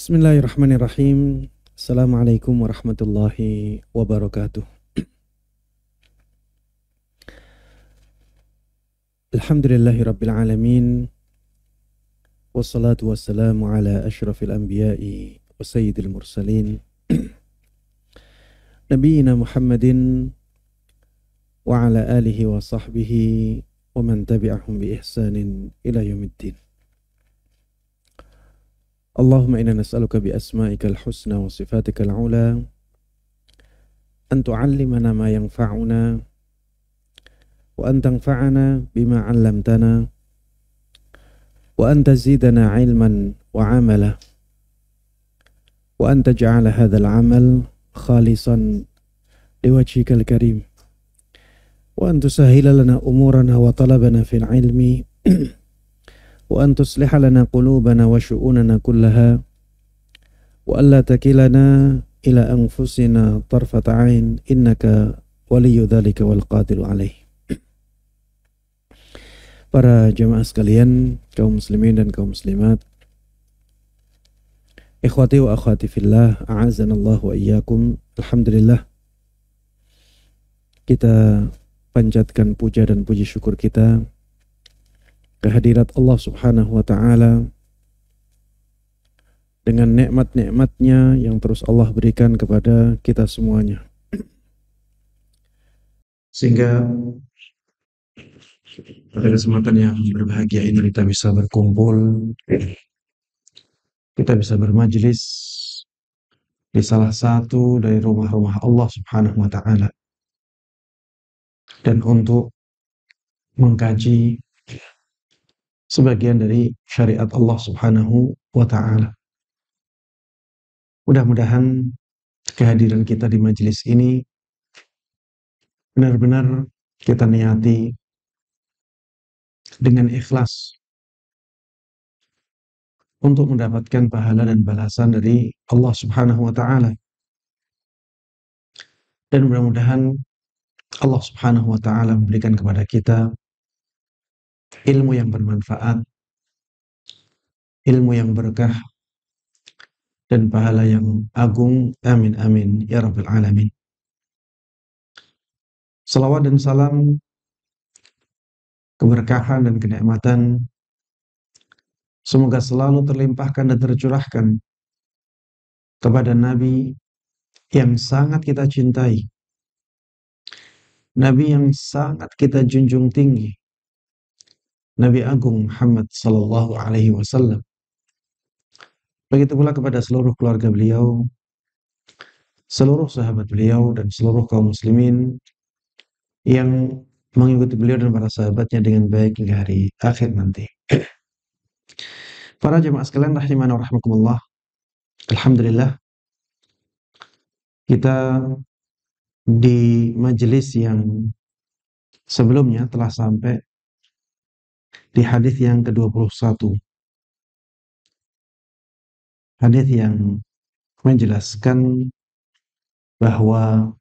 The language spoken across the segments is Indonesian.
Bismillahirrahmanirrahim. Assalamualaikum warahmatullahi wabarakatuh. Alhamdulillahi rabbil alamin. Wassalatu wassalamu ala ashrafil anbiya'i wa sayyidil mursalin. Nabiyyina Muhammadin wa ala alihi wa sahbihi wa man tabi'ahum bi ihsanin ila yaumiddin. Allahumma inna nas'aluka bi asma'ikal husna wa sifatikal ula an tu'allimana ma yanfa'una wa an tanfa'ana bima 'allamtana wa an tazidana 'ilman wa 'amala wa an taj'ala hadzal 'amal khalisan liwajhikal karim wa an tusahhila lana umurana wa talabana fil 'ilmi wa an tusliha lana qulubana wa syu'unana kullaha wa alla takilana ila anfusina tarfata 'ain innaka waliyyu dzalika wal qadiru 'alaih. Para jamaah sekalian, kaum muslimin dan kaum muslimat, ikhwati wa akhwati fillah, a'azanallahu wa iyyakum. Alhamdulillah, kita panjatkan puja dan puji syukur kita kehadirat Allah subhanahu wa ta'ala dengan nikmat-nikmatnya yang terus Allah berikan kepada kita semuanya, sehingga pada kesempatan yang berbahagia ini kita bisa berkumpul, kita bisa bermajlis di salah satu dari rumah-rumah Allah subhanahu wa ta'ala, dan untuk mengkaji sebagian dari syariat Allah subhanahu wa ta'ala. Mudah-mudahan kehadiran kita di majelis ini benar-benar kita niati dengan ikhlas untuk mendapatkan pahala dan balasan dari Allah subhanahu wa ta'ala. Dan mudah-mudahan Allah subhanahu wa ta'ala memberikan kepada kita ilmu yang bermanfaat, ilmu yang berkah, dan pahala yang agung. Amin amin ya rabbal alamin. Salawat dan salam, keberkahan dan kenikmatan semoga selalu terlimpahkan dan tercurahkan kepada Nabi yang sangat kita cintai, Nabi yang sangat kita junjung tinggi, Nabi Agung Muhammad sallallahu alaihi wasallam. Begitu pula kepada seluruh keluarga beliau, seluruh sahabat beliau, dan seluruh kaum muslimin yang mengikuti beliau dan para sahabatnya dengan baik hingga hari akhir nanti. Para jemaah sekalian rahimana wa rahmakumullah, alhamdulillah kita di majelis yang sebelumnya telah sampai di hadis yang ke-21. Hadis yang menjelaskan bahwa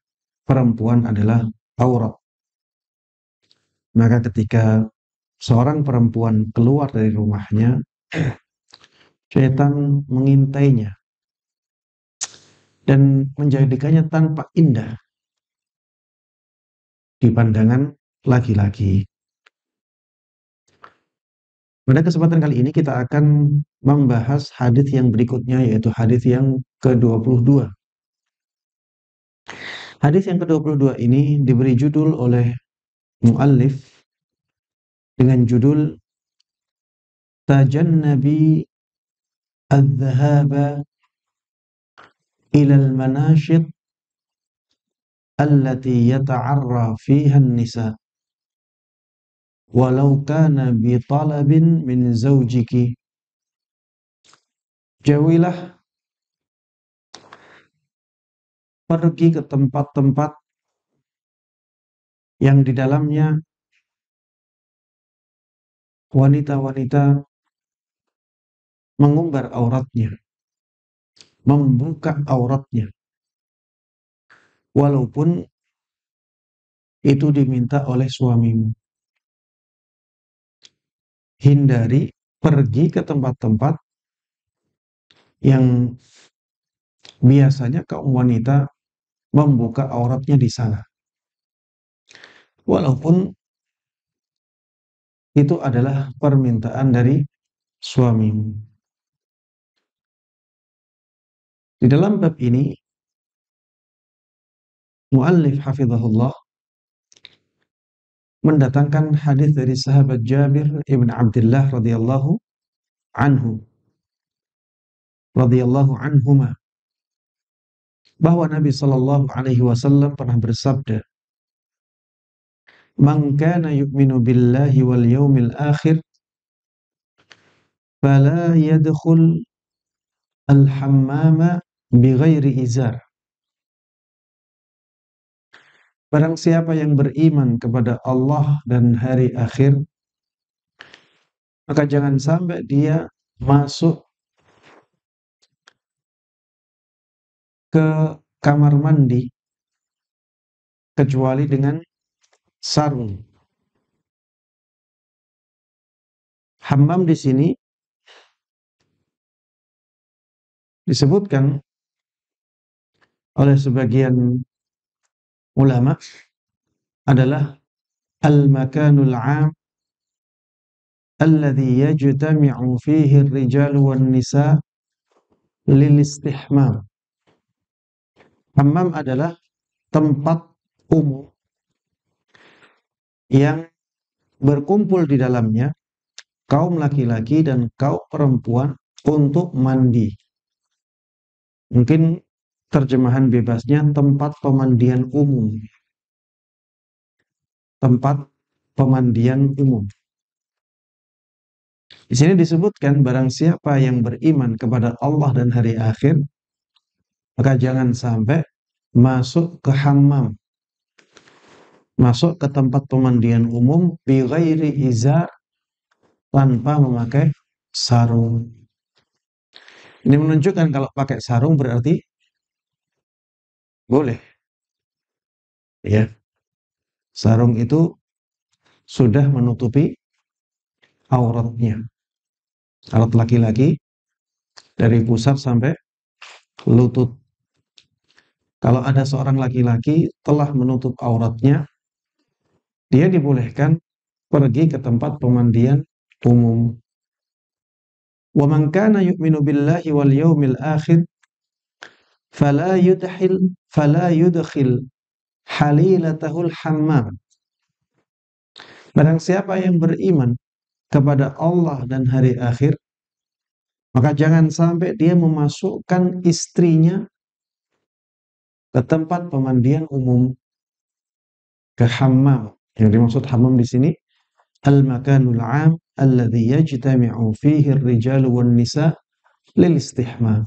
perempuan adalah aurat. Maka ketika seorang perempuan keluar dari rumahnya, syaitan mengintainya dan menjadikannya tampak indah di pandangan laki-laki. Pada kesempatan kali ini kita akan membahas hadis yang berikutnya, yaitu hadis yang ke-22. Hadis yang ke-22 ini diberi judul oleh muallif dengan judul Tajannabi adh-dhahaba ila al-manashid allati yata'arra fiha an-nisa walau kana bi talabin min zawjiki. Jauhilah pergi ke tempat-tempat yang di dalamnya wanita-wanita mengumbar auratnya, membuka auratnya, walaupun itu diminta oleh suamimu. Hindari pergi ke tempat-tempat yang biasanya kaum wanita membuka auratnya di sana. Walaupun itu adalah permintaan dari suamimu. Di dalam bab ini, muallif hafizahullah mendatangkan hadis dari sahabat Jabir ibn Abdullah anhu radhiyallahu anhuma, bahwa Nabi sallallahu alaihi wasallam pernah bersabda, "Man kana yu'minu billahi wal yawmil akhir fala yadkhul al-hammama bighairi izar." Barang siapa yang beriman kepada Allah dan hari akhir, maka jangan sampai dia masuk ke kamar mandi kecuali dengan sarung. Hammam di sini disebutkan oleh sebagian ulama adalah al-makanul 'am alladhi yajtami'u fihi ar-rijalu wan-nisa lil istihmam. Hammam adalah tempat umum yang berkumpul di dalamnya kaum laki-laki dan kaum perempuan untuk mandi. Mungkin terjemahan bebasnya tempat pemandian umum. Tempat pemandian umum. Di sini disebutkan barang siapa yang beriman kepada Allah dan hari akhir, maka jangan sampai masuk ke hammam, masuk ke tempat pemandian umum bi ghairi izar, tanpa memakai sarung. Ini menunjukkan kalau pakai sarung berarti boleh. Ya. Sarung itu sudah menutupi auratnya. Aurat laki-laki dari pusar sampai lutut. Kalau ada seorang laki-laki telah menutup auratnya, dia dibolehkan pergi ke tempat pemandian umum. Wa man kana yu'minu billahi wal yawmil akhir fala yudkhil halilatahul hammam. Barang siapa yang beriman kepada Allah dan hari akhir, maka jangan sampai dia memasukkan istrinya ke tempat pemandian umum, ke hammam. Yang dimaksud hammam di sini al-makanul 'am alladhi yajtami'u fihi ar-rijalu wan-nisa lil istihmam.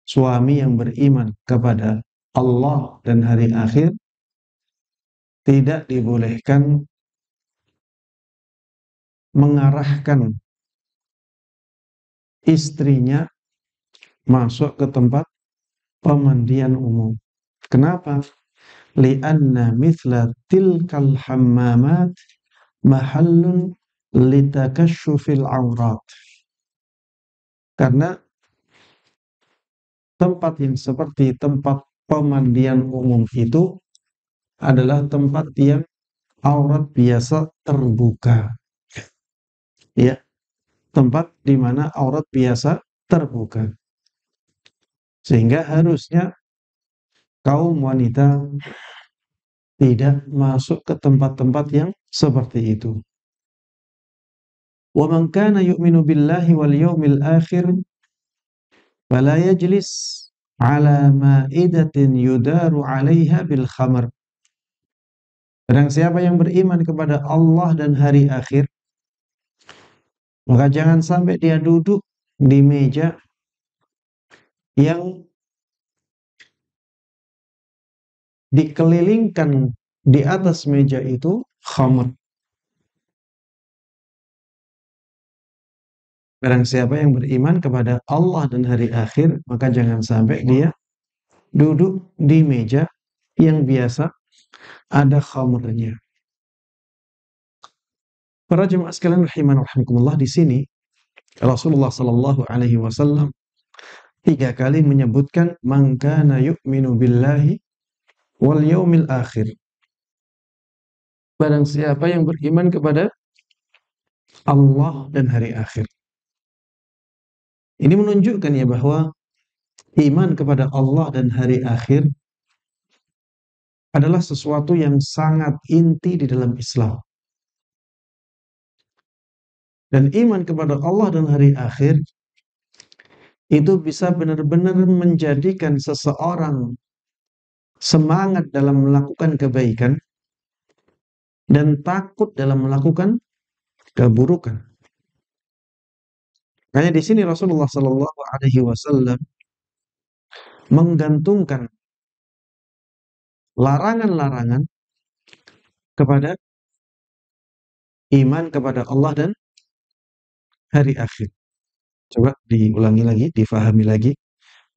Suami yang beriman kepada Allah dan hari akhir tidak dibolehkan mengarahkan istrinya masuk ke tempat pemandian umum. Kenapa? Li'anna mithla tilkal hammamat mahallun litakashufil aurat. Karena tempat yang seperti tempat pemandian umum itu adalah tempat yang aurat biasa terbuka. Ya, tempat di mana aurat biasa terbuka. Sehingga harusnya kaum wanita tidak masuk ke tempat-tempat yang seperti itu. Wa man kana yu'minu billahi wal yawmil akhir fala yajlis ala ma'idatin yudaru 'alaiha bil khamr. Barang siapa yang beriman kepada Allah dan hari akhir, maka jangan sampai dia duduk di meja yang dikelilingkan di atas meja itu khamr. Barang siapa yang beriman kepada Allah dan hari akhir, maka jangan sampai dia duduk di meja yang biasa ada khamrnya. Para jemaah sekalian rahiman rahimakumullah, di sini Rasulullah Shallallahu Alaihi Wasallam 3 kali menyebutkan man kana yu'minu billahi wal yaumil akhir. Barang siapa yang beriman kepada Allah dan hari akhir. Ini menunjukkan ya bahwa iman kepada Allah dan hari akhir adalah sesuatu yang sangat inti di dalam Islam. Dan iman kepada Allah dan hari akhir itu bisa benar-benar menjadikan seseorang semangat dalam melakukan kebaikan dan takut dalam melakukan keburukan. Makanya di sini Rasulullah Shallallahu Alaihi Wasallam menggantungkan larangan-larangan kepada iman kepada Allah dan hari akhir. Coba diulangi lagi, difahami lagi.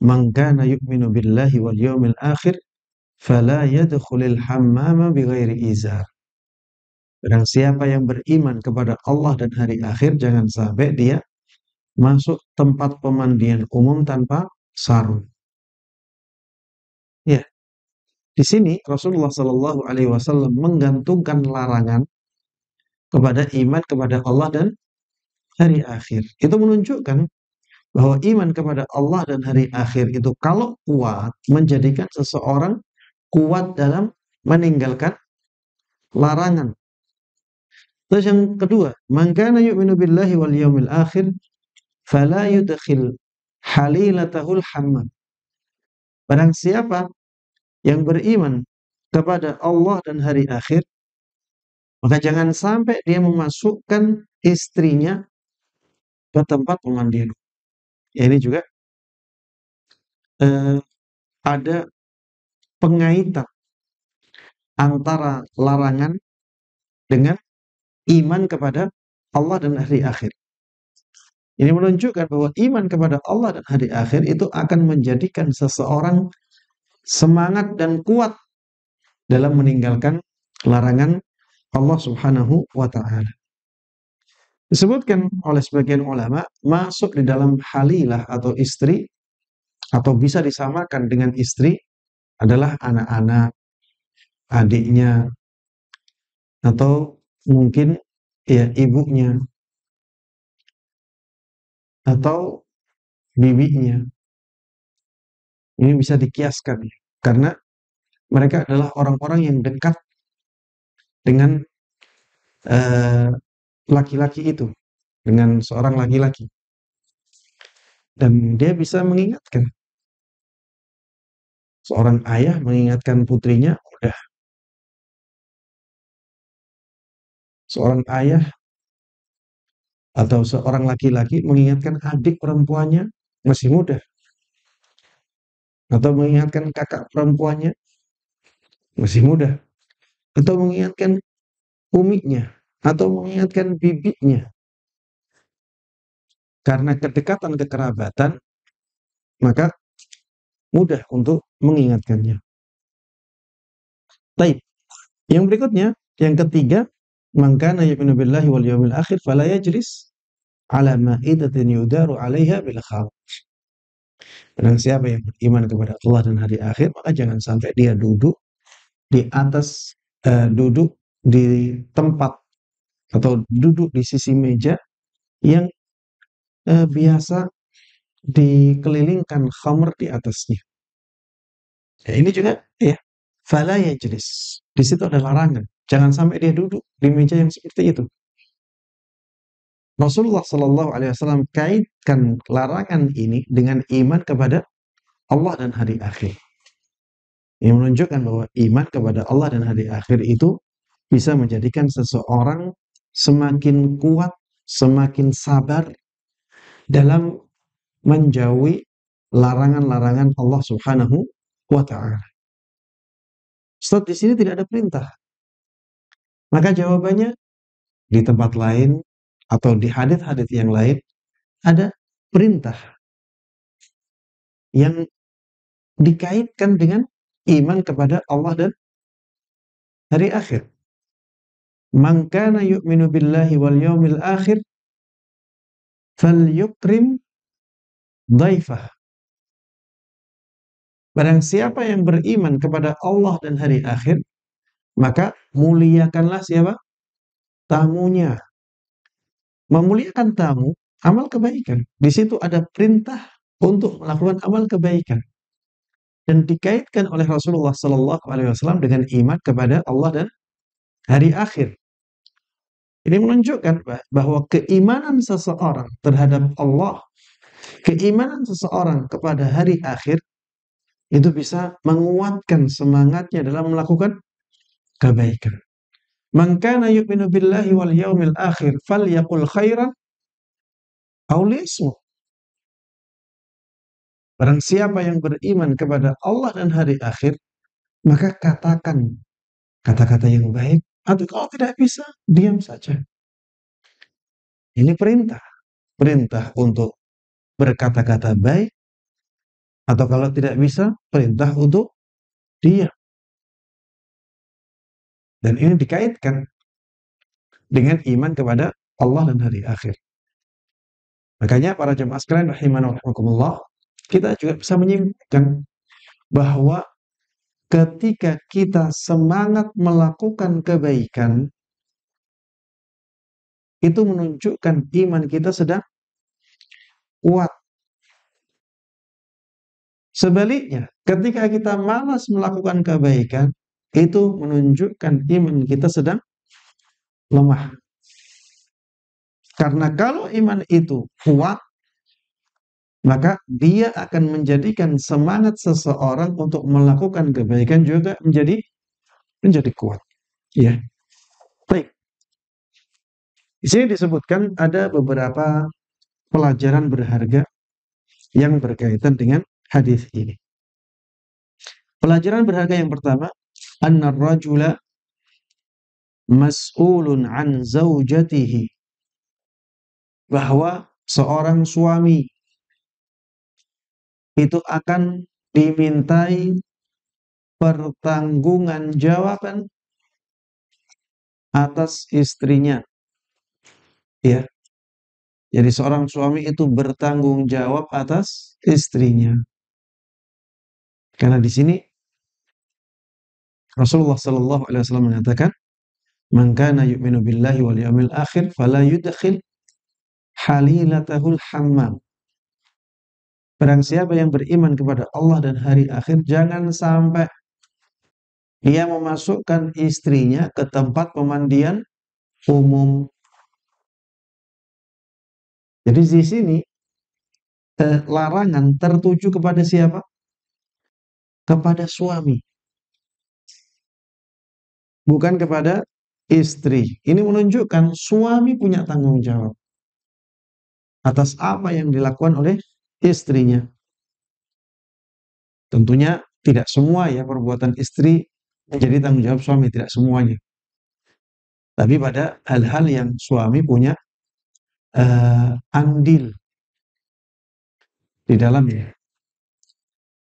Man kana yu'minu billahi wal yawmil akhir fala yadkhulul hammama bighairi izar. Barang siapa yang beriman kepada Allah dan hari akhir, jangan sampai dia masuk tempat pemandian umum tanpa sarung. Ya, di sini Rasulullah Shallallahu Alaihi Wasallam menggantungkan larangan kepada iman kepada Allah dan hari akhir. Itu menunjukkan bahwa iman kepada Allah dan hari akhir itu kalau kuat menjadikan seseorang kuat dalam meninggalkan larangan. Terus yang kedua, man kana yu'minu billahi wal yaumil akhir fala yudkhil halilatahul hammam. Barang siapa yang beriman kepada Allah dan hari akhir, maka jangan sampai dia memasukkan istrinya ke tempat pemandian. Ya, ini juga ada pengaitan antara larangan dengan iman kepada Allah dan hari akhir. Ini menunjukkan bahwa iman kepada Allah dan hari akhir itu akan menjadikan seseorang semangat dan kuat dalam meninggalkan larangan Allah Subhanahu wa Ta'ala. Disebutkan oleh sebagian ulama, masuk di dalam halilah atau istri, atau bisa disamakan dengan istri, adalah anak-anak, adiknya, atau mungkin ya ibunya, atau bibinya. Ini bisa dikiaskan ya, karena mereka adalah orang-orang yang dekat dengan laki-laki itu, dengan seorang laki-laki. Dan dia bisa mengingatkan. Seorang ayah mengingatkan putrinya, mudah. Seorang ayah atau seorang laki-laki mengingatkan adik perempuannya, masih mudah. Atau mengingatkan kakak perempuannya, masih mudah. Atau mengingatkan uminya, atau mengingatkan bibinya. Karena kedekatan kekerabatan, maka mudah untuk mengingatkannya. Baik. Yang berikutnya, yang ketiga, man kana yu'minu billahi wal yawmil akhir fala yajlis ala ma'idatin yudaru 'alaiha bil kham. Dan siapa yang beriman kepada Allah dan hari akhir, maka jangan sampai dia duduk di atas duduk di tempat atau duduk di sisi meja yang biasa dikelilingkan khamr di atasnya. Ya, ini juga ya, fala yajlis. Di situ ada larangan. Jangan sampai dia duduk di meja yang seperti itu. Rasulullah Shallallahu Alaihi Wasallam kaitkan larangan ini dengan iman kepada Allah dan hari akhir. Ini menunjukkan bahwa iman kepada Allah dan hari akhir itu bisa menjadikan seseorang semakin kuat, semakin sabar dalam menjauhi larangan-larangan Allah Subhanahu wa Ta'ala. Ustaz, di sini tidak ada perintah. Maka jawabannya di tempat lain atau di hadits-hadits yang lain ada perintah yang dikaitkan dengan iman kepada Allah dan hari akhir. Man kana yu'minu billahi wal yawmil akhir falyukrim dhaifah. Barang siapa yang beriman kepada Allah dan hari akhir, maka muliakanlah siapa? Tamunya. Memuliakan tamu, amal kebaikan. Di situ ada perintah untuk melakukan amal kebaikan. Dan dikaitkan oleh Rasulullah SAW dengan iman kepada Allah dan hari akhir. Ini menunjukkan bahwa keimanan seseorang terhadap Allah, keimanan seseorang kepada hari akhir, itu bisa menguatkan semangatnya dalam melakukan kebaikan. Man kana yu'minu billahi wal yaumil akhir falyaqul khairan aw liyasmut. Barang siapa yang beriman kepada Allah dan hari akhir, maka katakan kata-kata yang baik, atau kalau tidak bisa, diam saja. Ini perintah. Perintah untuk berkata-kata baik, atau kalau tidak bisa, perintah untuk diam. Dan ini dikaitkan dengan iman kepada Allah dan hari akhir. Makanya para jemaah sekalian rahimana wa rahimakumullah, kita juga bisa menyimpulkan bahwa ketika kita semangat melakukan kebaikan, itu menunjukkan iman kita sedang kuat. Sebaliknya, ketika kita malas melakukan kebaikan, itu menunjukkan iman kita sedang lemah. Karena kalau iman itu kuat, maka dia akan menjadikan semangat seseorang untuk melakukan kebaikan juga menjadi kuat. Ya. Baik. Di sini disebutkan ada beberapa pelajaran berharga yang berkaitan dengan hadis ini. Pelajaran berharga yang pertama, anna rajula mas'ulun an zaujatihi, bahwa seorang suami itu akan dimintai pertanggungjawaban atas istrinya. Ya. Jadi seorang suami itu bertanggung jawab atas istrinya. Karena di sini Rasulullah sallallahu alaihi wasallam mengatakan, "Man kana yu'minu billahi wal yawmil akhir fala yudkhil halilatahul hammam." Barang siapa yang beriman kepada Allah dan hari akhir, jangan sampai dia memasukkan istrinya ke tempat pemandian umum. Jadi di sini larangan tertuju kepada siapa? Kepada suami, bukan kepada istri. Ini menunjukkan suami punya tanggung jawab atas apa yang dilakukan oleh istrinya. Tentunya tidak semua ya perbuatan istri menjadi tanggung jawab suami, tidak semuanya. Tapi pada hal-hal yang suami punya andil di dalamnya.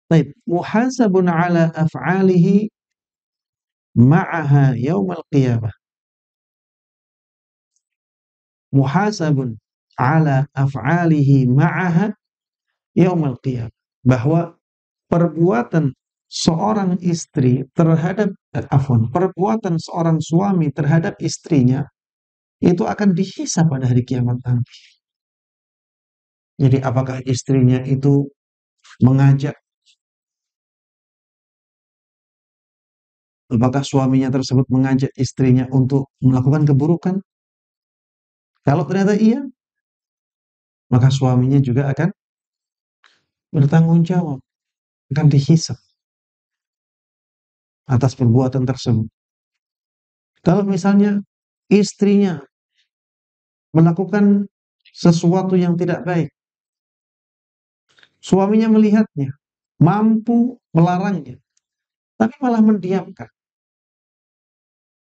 Baik, muhasabun ala af'alihi ma'aha yaumal qiyamah. Muhasabun ala af'alihi ma'aha yaumal qiyamah. Bahwa perbuatan seorang istri terhadap perbuatan seorang suami terhadap istrinya itu akan dihisab pada hari kiamat nanti. Jadi apakah istrinya itu mengajak, apakah suaminya tersebut mengajak istrinya untuk melakukan keburukan? Kalau ternyata iya, maka suaminya juga akan bertanggung jawab, akan dihisab atas perbuatan tersebut. Kalau misalnya istrinya melakukan sesuatu yang tidak baik, suaminya melihatnya, mampu melarangnya, tapi malah mendiamkan,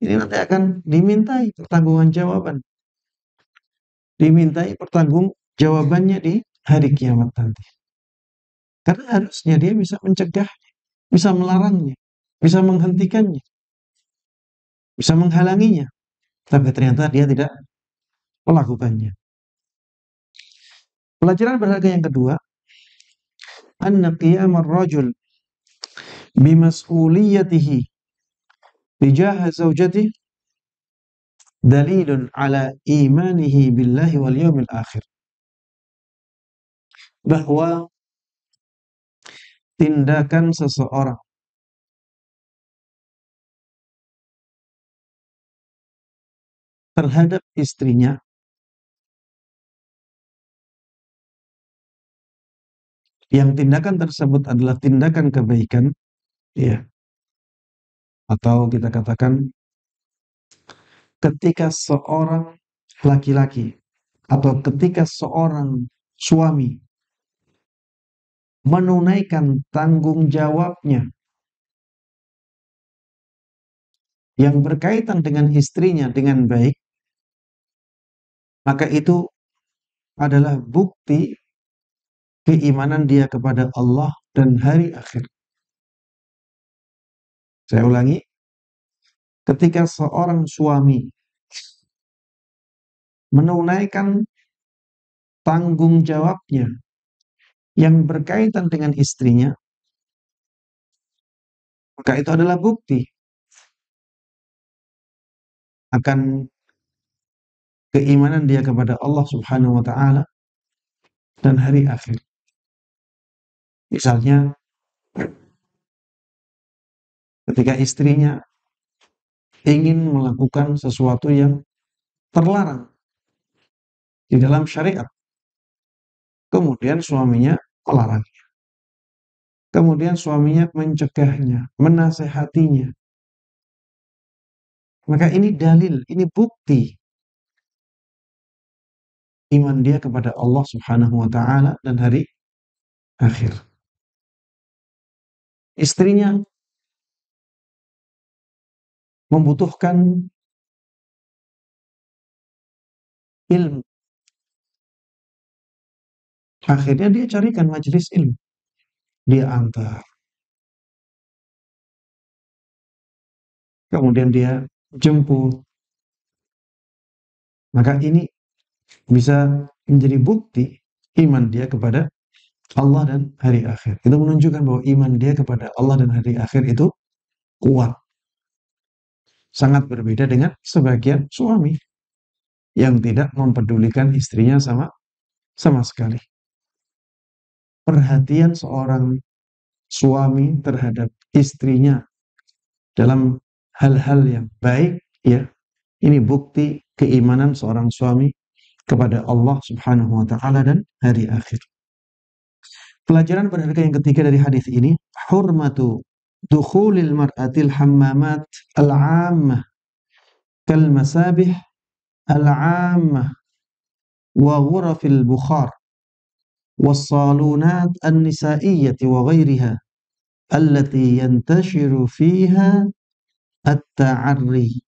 ini nanti akan dimintai pertanggungjawaban, dimintai pertanggungjawabannya di hari kiamat nanti. Karena harusnya dia bisa mencegah, bisa melarangnya, bisa menghentikannya, bisa menghalanginya, tapi ternyata dia tidak melakukannya. Pelajaran berharga yang kedua, anna qiyamar rajul bimas'uliyatihi tijaha zawjatihi dalilun ala imanihi billahi wal yawmil akhir. Bahwa tindakan seseorang terhadap istrinya yang tindakan tersebut adalah tindakan kebaikan, ya, atau kita katakan ketika seorang laki-laki atau ketika seorang suami menunaikan tanggung jawabnya yang berkaitan dengan istrinya dengan baik, maka itu adalah bukti keimanan dia kepada Allah dan hari akhir. Saya ulangi, ketika seorang suami menunaikan tanggung jawabnya yang berkaitan dengan istrinya, maka itu adalah bukti akan keimanan dia kepada Allah Subhanahu wa taala dan hari akhir. Misalnya ketika istrinya ingin melakukan sesuatu yang terlarang di dalam syariat, kemudian suaminya melarang, kemudian suaminya mencegahnya, menasehatinya, maka ini dalil, ini bukti iman dia kepada Allah Subhanahu wa taala dan hari akhir. Istrinya membutuhkan ilmu, akhirnya dia carikan majelis ilmu, dia antar, kemudian dia jemput, maka ini bisa menjadi bukti iman dia kepada Allah dan hari akhir. Itu menunjukkan bahwa iman dia kepada Allah dan hari akhir itu kuat. Sangat berbeda dengan sebagian suami yang tidak mempedulikan istrinya sama sekali. Perhatian seorang suami terhadap istrinya dalam hal-hal yang baik, ya, ini bukti keimanan seorang suami kepada Allah Subhanahu wa taala dan hari akhir. Pelajaran berharga yang ketiga dari hadis ini, hurmatu dukhulil mar'atil hammamat al-'ammah kal masabih al-'ammah wa ghurafil bukhar was-salunat an-nisa'iyyah wa ghairiha allati yantashiru fiha at-ta'arri.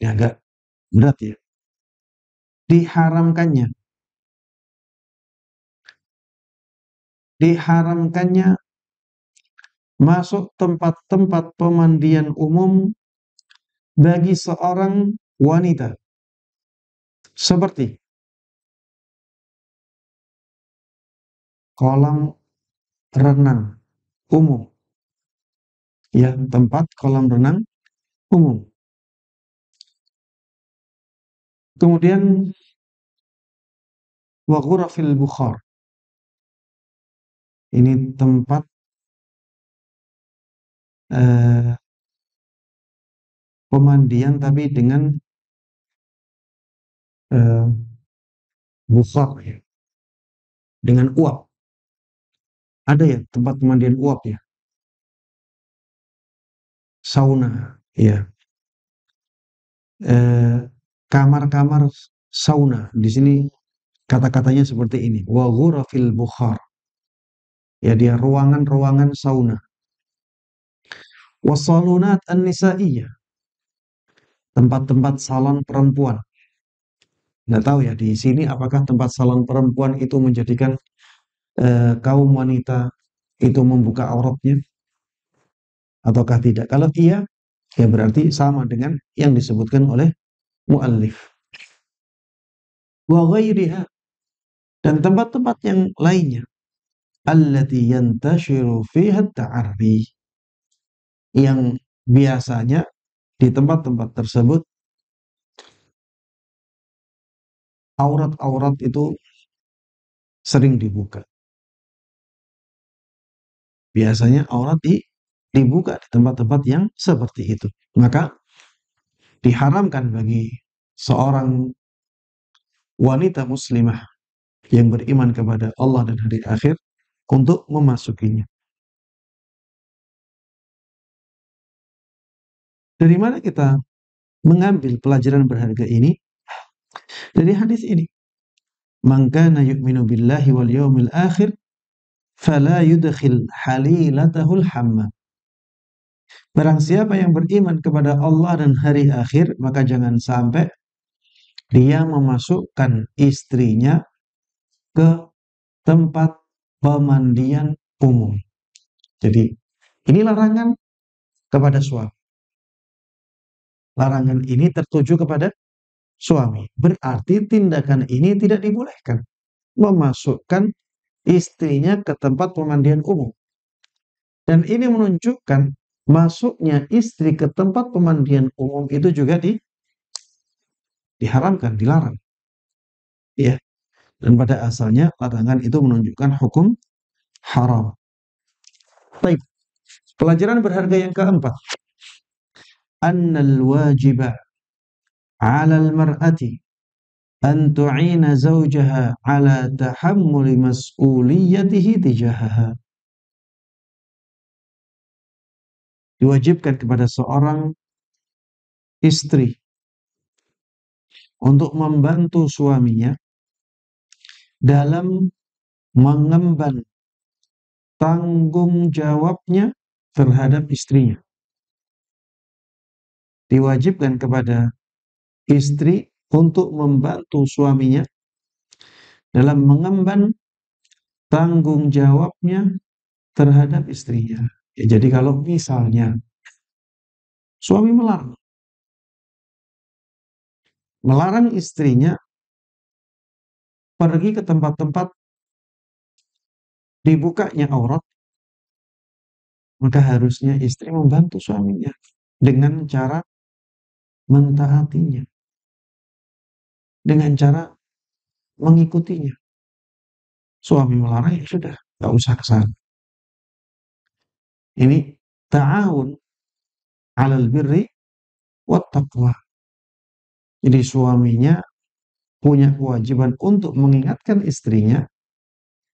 Ya, agak berat ya. Diharamkannya masuk tempat-tempat pemandian umum bagi seorang wanita, seperti kolam renang umum, ya, tempat kolam renang umum. Kemudian wa ghurafil bukhar, ini tempat pemandian tapi dengan bukhar, ya, dengan uap. Ada ya tempat pemandian uap, ya, sauna, ya, kamar-kamar sauna. Di sini kata-katanya seperti ini, wa ghurafil bukhar, ya, dia ruangan-ruangan sauna. Wasalunat an-nisa'iyyah, tempat-tempat salon perempuan. Nggak tahu ya di sini apakah tempat salon perempuan itu menjadikan kaum wanita itu membuka auratnya ataukah tidak. Kalau iya, ya berarti sama dengan yang disebutkan oleh muallif. Wa ghairiha, dan tempat-tempat yang lainnya, allati yantashiru fiha at-ta'arri, yang biasanya di tempat-tempat tersebut aurat-aurat itu sering dibuka. Biasanya aurat dibuka di tempat-tempat yang seperti itu. Maka diharamkan bagi seorang wanita muslimah yang beriman kepada Allah dan hari akhir untuk memasukinya. Dari mana kita mengambil pelajaran berharga ini? Dari hadis ini. Man kana yu'minu billahi wal yawmil akhir fala yudkhil halilatahul hammam. Barang siapa yang beriman kepada Allah dan hari akhir, maka jangan sampai dia memasukkan istrinya ke tempat pemandian umum. Jadi, ini larangan kepada suami. Larangan ini tertuju kepada suami. Berarti tindakan ini tidak dibolehkan. Memasukkan istrinya ke tempat pemandian umum. Dan ini menunjukkan masuknya istri ke tempat pemandian umum itu juga diharamkan, dilarang. Ya. Dan pada asalnya larangan itu menunjukkan hukum haram. Baik. Pelajaran berharga yang keempat. Annal wajiba 'alal mar'ati an tu'ina zawjaha 'ala tahammuli mas'uliyatihi tijahaha. Diwajibkan kepada seorang istri untuk membantu suaminya dalam mengemban tanggung jawabnya terhadap istrinya. Diwajibkan kepada istri untuk membantu suaminya dalam mengemban tanggung jawabnya terhadap istrinya. Ya, jadi kalau misalnya suami melarang istrinya pergi ke tempat-tempat dibukanya aurat, maka harusnya istri membantu suaminya dengan cara mentaatinya, dengan cara mengikutinya. Suami melarang, ya sudah, gak usah ke sana. Ini ta'awun 'alal birri wat taqwa. Jadi suaminya punya kewajiban untuk mengingatkan istrinya,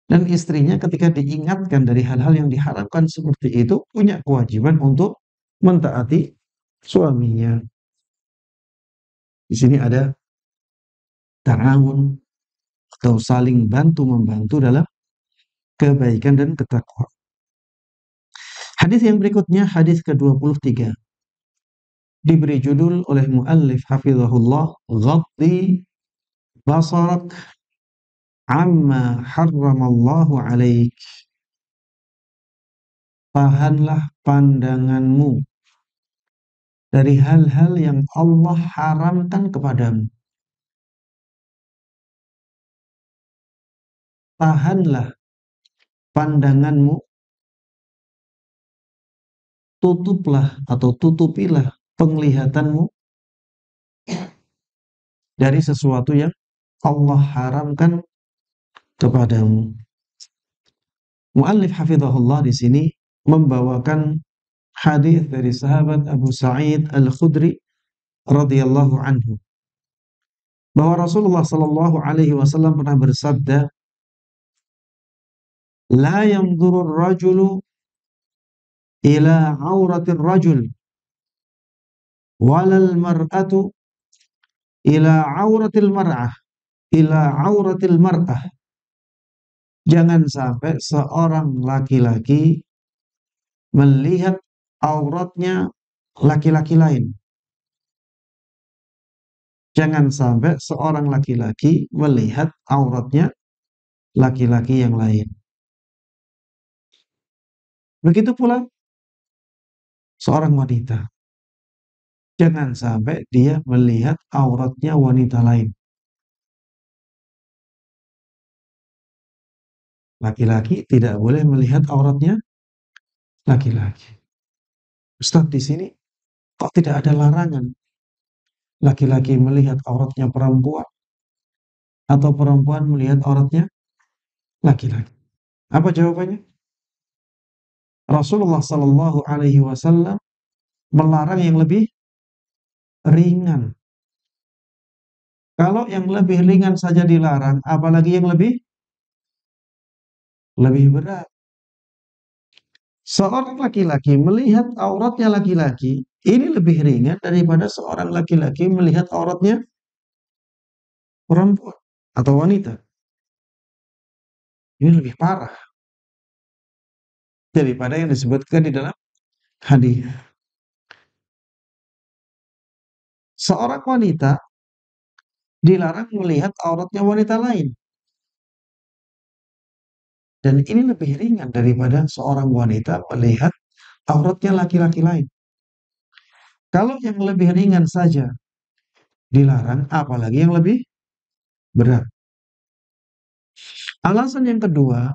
dan istrinya ketika diingatkan dari hal-hal yang diharapkan seperti itu, punya kewajiban untuk mentaati suaminya. Di sini ada ta'awun atau saling bantu-membantu dalam kebaikan dan ketakwaan. Hadis yang berikutnya, hadis ke-23. Diberi judul oleh muallif hafizahullah, Ghaddi basarak amma harramallahu alaik. Tahanlah pandanganmu dari hal-hal yang Allah haramkan kepadamu. Tahanlah pandanganmu, tutuplah atau tutupilah penglihatanmu dari sesuatu yang Allah haramkan kepadamu. Muallif hafizahullah di sini membawakan hadis dari sahabat Abu Sa'id Al-Khudri radhiyallahu anhu, bahwa Rasulullah sallallahu alaihi wasallam pernah bersabda, la yanzuru ar-rajulu ila auratir rajul walal mar'atu ila auratil mar'ah ila auratil mar'ah. Jangan sampai seorang laki-laki melihat auratnya laki-laki lain. Jangan sampai seorang laki-laki melihat auratnya laki-laki yang lain. Begitu pula seorang wanita. Jangan sampai dia melihat auratnya wanita lain. Laki-laki tidak boleh melihat auratnya laki-laki. Ustaz, di sini kok tidak ada larangan laki-laki melihat auratnya perempuan atau perempuan melihat auratnya laki-laki? Apa jawabannya? Rasulullah Shallallahu Alaihi Wasallam melarang yang lebih ringan. Kalau yang lebih ringan saja dilarang, apalagi yang lebih berat. Seorang laki-laki melihat auratnya laki-laki, ini lebih ringan daripada seorang laki-laki melihat auratnya perempuan atau wanita. Ini lebih parah daripada yang disebutkan di dalam hadis. Seorang wanita dilarang melihat auratnya wanita lain. Dan ini lebih ringan daripada seorang wanita melihat auratnya laki-laki lain. Kalau yang lebih ringan saja dilarang, apalagi yang lebih berat. Alasan yang kedua,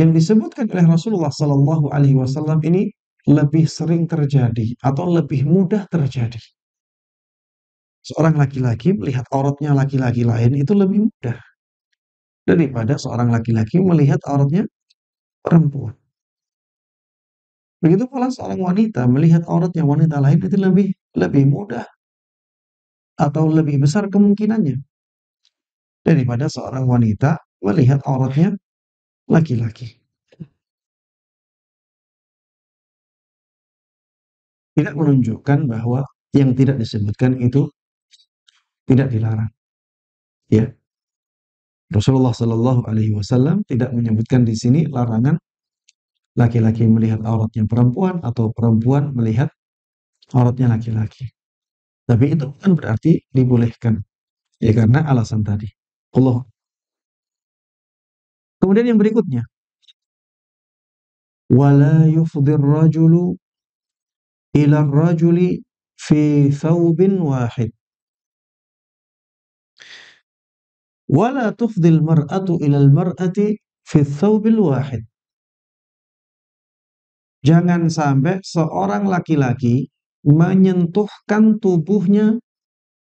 yang disebutkan oleh Rasulullah Sallallahu Alaihi Wasallam ini lebih sering terjadi atau lebih mudah terjadi. Seorang laki-laki melihat auratnya laki-laki lain itu lebih mudah daripada seorang laki-laki melihat auratnya perempuan. Begitu pula seorang wanita melihat auratnya wanita lain itu lebih mudah atau lebih besar kemungkinannya daripada seorang wanita melihat auratnya laki-laki. Tidak menunjukkan bahwa yang tidak disebutkan itu tidak dilarang. Ya, Rasulullah Shallallahu Alaihi Wasallam tidak menyebutkan di sini larangan laki-laki melihat auratnya perempuan atau perempuan melihat auratnya laki-laki. Tapi itu kan berarti dibolehkan. Ya karena alasan tadi. Allah. Kemudian yang berikutnya, wala yufdir rajulu ila rajuli fi thawbin wahid. Wala tufdil mar'atu ila al-mar'ati fi thawbil wahid. Jangan sampai seorang laki-laki menyentuhkan tubuhnya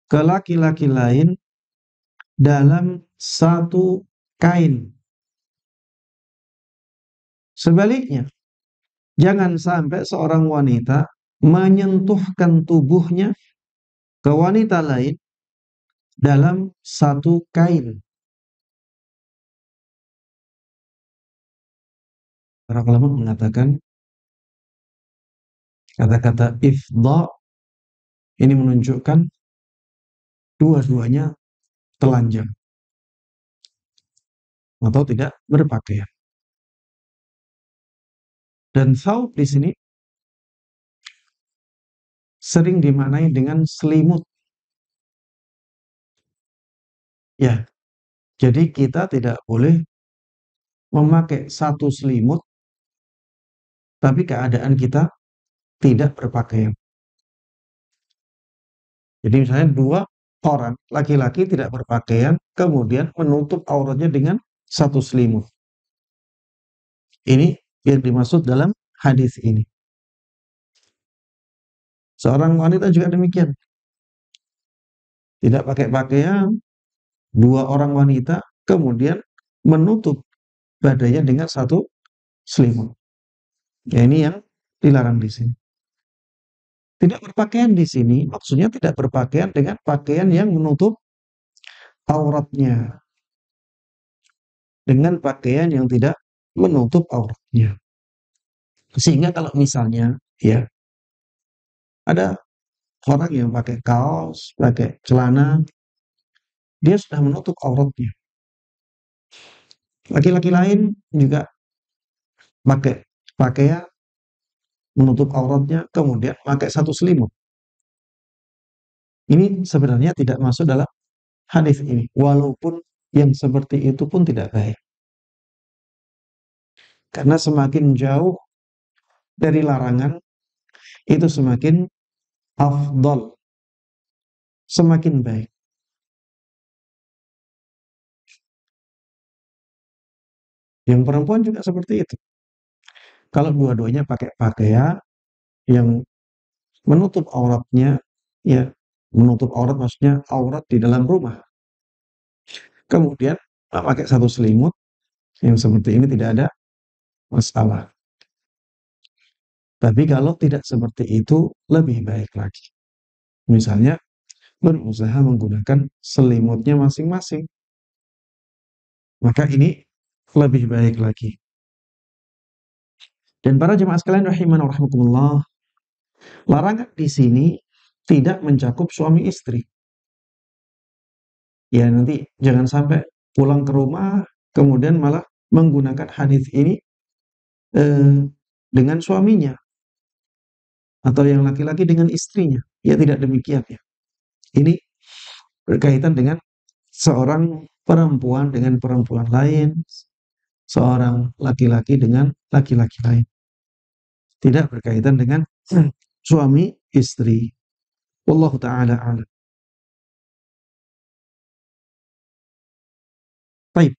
ke laki-laki lain dalam satu kain. Sebaliknya, jangan sampai seorang wanita menyentuhkan tubuhnya ke wanita lain dalam satu kain. Para ulama mengatakan kata-kata ifdha ini menunjukkan dua-duanya telanjang atau tidak berpakaian. Dan thawb di sini sering dimaknai dengan selimut. Ya, jadi kita tidak boleh memakai satu selimut tapi keadaan kita tidak berpakaian. Jadi misalnya dua orang laki-laki tidak berpakaian kemudian menutup auratnya dengan satu selimut. Ini yang dimaksud dalam hadis ini. Seorang wanita juga demikian. Tidak pakai pakaian, dua orang wanita kemudian menutup badannya dengan satu selimut. Ya, ini yang dilarang di sini. Tidak berpakaian di sini maksudnya tidak berpakaian dengan pakaian yang menutup auratnya. Dengan pakaian yang tidak menutup auratnya. Sehingga kalau misalnya ya ada orang yang pakai kaos, pakai celana, dia sudah menutup auratnya. Laki-laki lain juga pakai pakaian menutup auratnya, kemudian pakai satu selimut. Ini sebenarnya tidak masuk dalam hadis ini, walaupun yang seperti itu pun tidak baik. Karena semakin jauh dari larangan, itu semakin afdal, semakin baik. Yang perempuan juga seperti itu. Kalau dua-duanya pakai pakaian yang menutup auratnya, ya menutup aurat maksudnya aurat di dalam rumah. Kemudian pakai satu selimut yang seperti ini tidak ada masalah. Tapi kalau tidak seperti itu lebih baik lagi. Misalnya berusaha menggunakan selimutnya masing-masing. Maka ini lebih baik lagi. Dan para jemaah sekalian rahiman wa rahimakumullah, larangan di sini tidak mencakup suami istri. Ya nanti jangan sampai pulang ke rumah kemudian malah menggunakan hadis ini eh, dengan suaminya atau yang laki-laki dengan istrinya. Ya tidak demikian ya. Ini berkaitan dengan seorang perempuan dengan perempuan lain, seorang laki-laki dengan laki-laki lain. Tidak berkaitan dengan suami istri. Wallahu taala a'lam. Baik,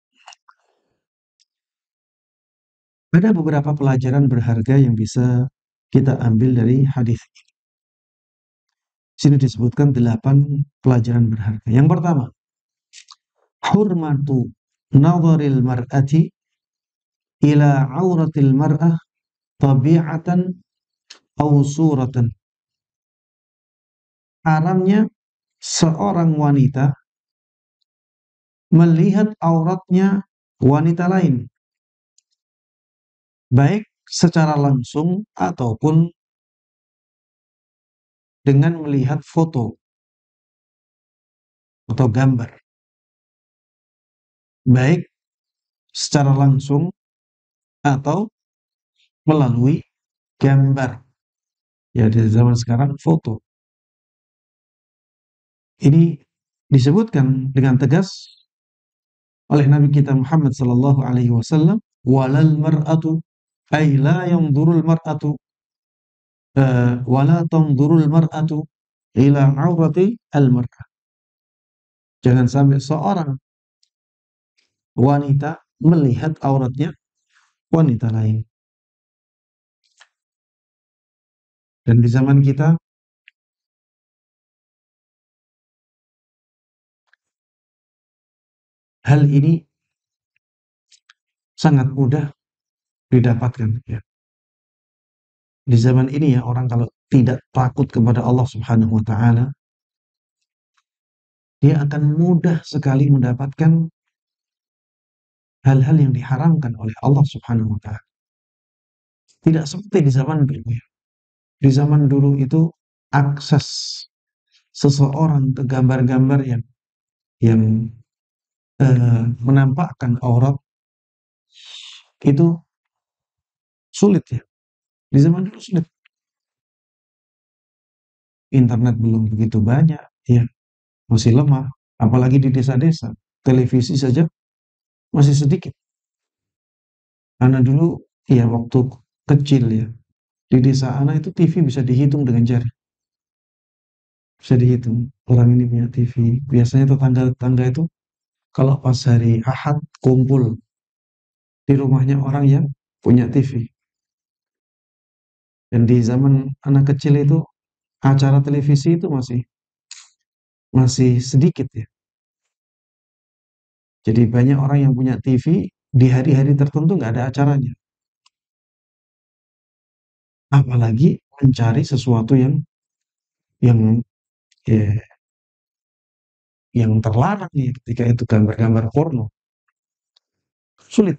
ada beberapa pelajaran berharga yang bisa kita ambil dari hadis. Sini disebutkan 8 pelajaran berharga. Yang pertama, hurmatu nazaril mar'ati ila auratil mar'ah tabi'atan aw suratan. Haramnya seorang wanita melihat auratnya wanita lain, baik secara langsung ataupun dengan melihat foto atau gambar, baik secara langsung atau melalui gambar. Ya di zaman sekarang foto. Ini disebutkan dengan tegas oleh Nabi kita Muhammad sallallahu alaihi wasallam, walal mar'atu ay la yanzurul mar'atu wala tanzurul mar'atu ila aurati al mar'ah. Jangan sampai seorang wanita melihat auratnya wanita lain. Dan di zaman kita hal ini sangat mudah didapatkan ya. Di zaman ini ya orang kalau tidak takut kepada Allah Subhanahu wa taala, dia akan mudah sekali mendapatkan hal-hal yang diharamkan oleh Allah Subhanahu wa taala. Tidak seperti di zaman dulu ya. Di zaman dulu itu akses seseorang ke gambar-gambar yang menampakkan aurat itu sulit ya. Di zaman dulu sulit. Internet belum begitu banyak ya, masih lemah, apalagi di desa-desa. Televisi saja masih sedikit. Karena dulu ya waktu kecil ya, di desa ana itu TV bisa dihitung dengan jari. Bisa dihitung orang ini punya TV. Biasanya tetangga-tetangga itu kalau pas hari Ahad kumpul di rumahnya orang yang punya TV. Dan di zaman anak kecil itu acara televisi itu masih masih sedikit ya. Jadi banyak orang yang punya TV di hari-hari tertentu nggak ada acaranya. Apalagi mencari sesuatu yang ya, yang terlarang ya ketika itu gambar-gambar porno. Sulit.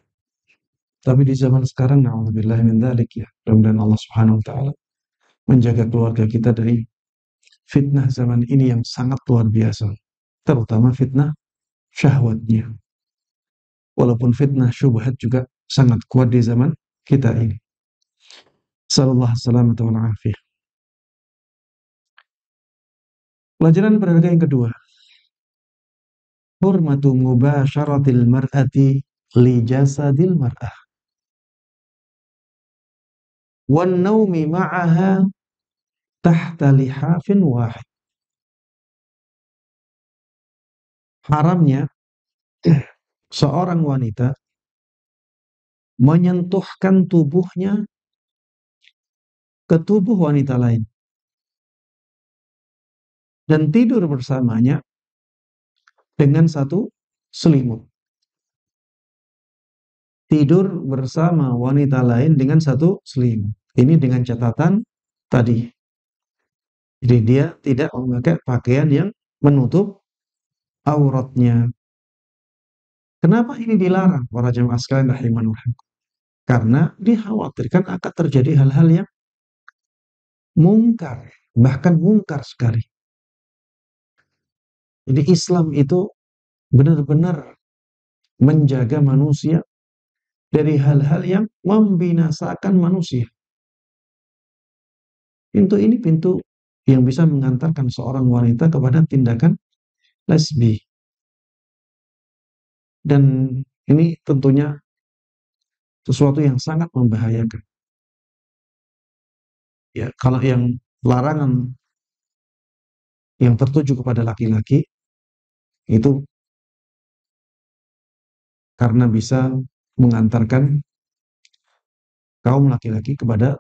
Tapi di zaman sekarang, na'udzubillah min dzalik ya. Mudah-mudahan Allah Subhanahu wa taala menjaga keluarga kita dari fitnah zaman ini yang sangat luar biasa. Terutama fitnah syahwatnya. Walaupun fitnah syubhat juga sangat kuat di zaman kita ini. Sallallahu salamata wa afiyah. Pelajaran berharga yang kedua. Hurmatu mubasyaratil mar'ati li jasadil mar'ah. Wan naumi ma'aha tahta lihafin wahid. Haramnya seorang wanita menyentuhkan tubuhnya ke tubuh wanita lain dan tidur bersamanya dengan satu selimut. Tidur bersama wanita lain dengan satu selimut. Ini dengan catatan tadi. Jadi dia tidak memakai pakaian yang menutup auratnya. Kenapa ini dilarang para jemaah sekalian rahimanullah? Karena dikhawatirkan akan terjadi hal-hal yang mungkar, bahkan mungkar sekali. Jadi Islam itu benar-benar menjaga manusia dari hal-hal yang membinasakan manusia. Pintu ini pintu yang bisa mengantarkan seorang wanita kepada tindakan lesbi. Dan ini tentunya sesuatu yang sangat membahayakan. Ya, kalau yang larangan yang tertuju kepada laki-laki itu karena bisa mengantarkan kaum laki-laki kepada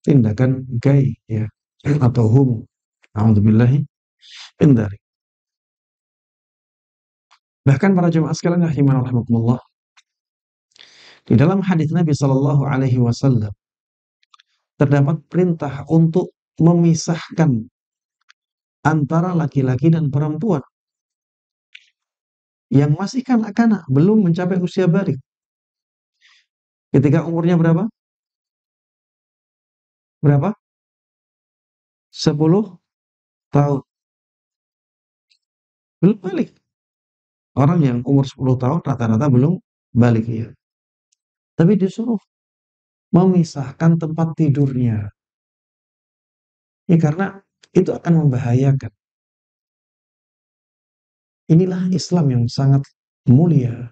tindakan gay ya atau homo. A'udzubillahi min dzalik. Bahkan para jemaah sekalian rahimanallahu rahimakumullah, di dalam hadis Nabi Shallallahu alaihi wasallam terdapat perintah untuk memisahkan antara laki-laki dan perempuan yang masih kanak-kanak, belum mencapai usia balik. Ketika umurnya berapa? Berapa? 10 tahun. Belum balik. Orang yang umur 10 tahun rata-rata belum balik ya. Tapi disuruh memisahkan tempat tidurnya. Ya karena itu akan membahayakan. Inilah Islam yang sangat mulia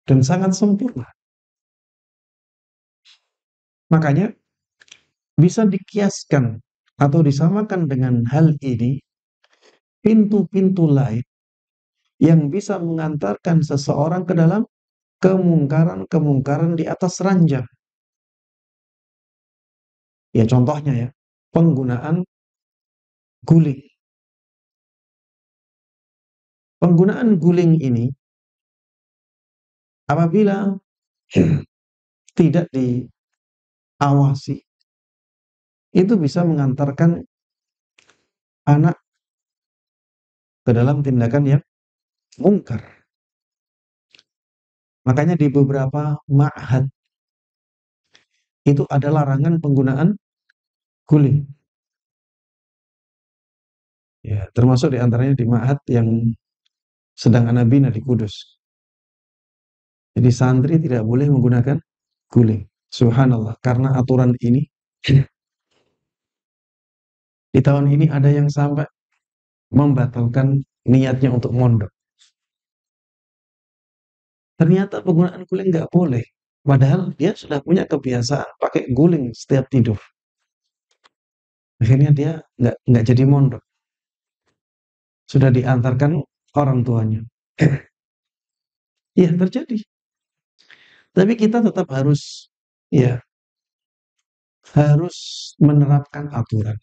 dan sangat sempurna. Makanya bisa dikiaskan atau disamakan dengan hal ini pintu-pintu lain yang bisa mengantarkan seseorang ke dalam kemungkaran-kemungkaran di atas ranjang. Ya contohnya ya, penggunaan guling. Penggunaan guling ini apabila tidak diawasi, itu bisa mengantarkan anak ke dalam tindakan yang mungkar. Makanya di beberapa ma'had itu ada larangan penggunaan guling. Ya, termasuk di antaranya di ma'had yang sedang ana bina di Kudus. Jadi santri tidak boleh menggunakan guling. Subhanallah, karena aturan ini di tahun ini ada yang sampai membatalkan niatnya untuk mondok. Ternyata penggunaan guling nggak boleh. Padahal dia sudah punya kebiasaan pakai guling setiap tidur. Akhirnya dia nggak jadi mondok. Sudah diantarkan orang tuanya. Iya terjadi. Tapi kita tetap harus ya harus menerapkan aturan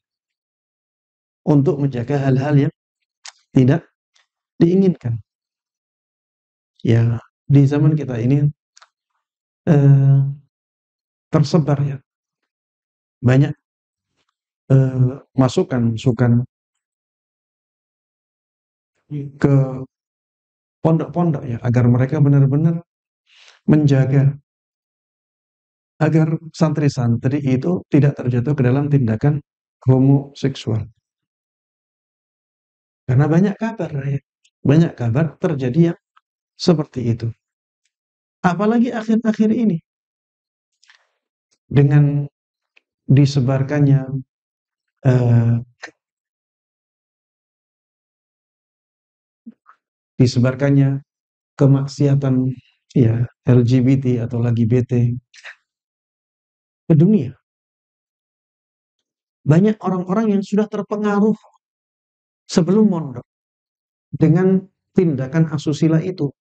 untuk menjaga hal-hal yang tidak diinginkan. Ya di zaman kita ini eh, tersebar ya banyak masukan ke pondok-pondok ya agar mereka benar-benar menjaga agar santri-santri itu tidak terjatuh ke dalam tindakan homoseksual. Karena banyak kabar ya. Banyak kabar terjadi yang seperti itu. Apalagi akhir-akhir ini dengan disebarkannya eh, disebarkannya kemaksiatan ya LGBT atau lagi BT ke dunia. Banyak orang-orang yang sudah terpengaruh sebelum mondok dengan tindakan asusila itu.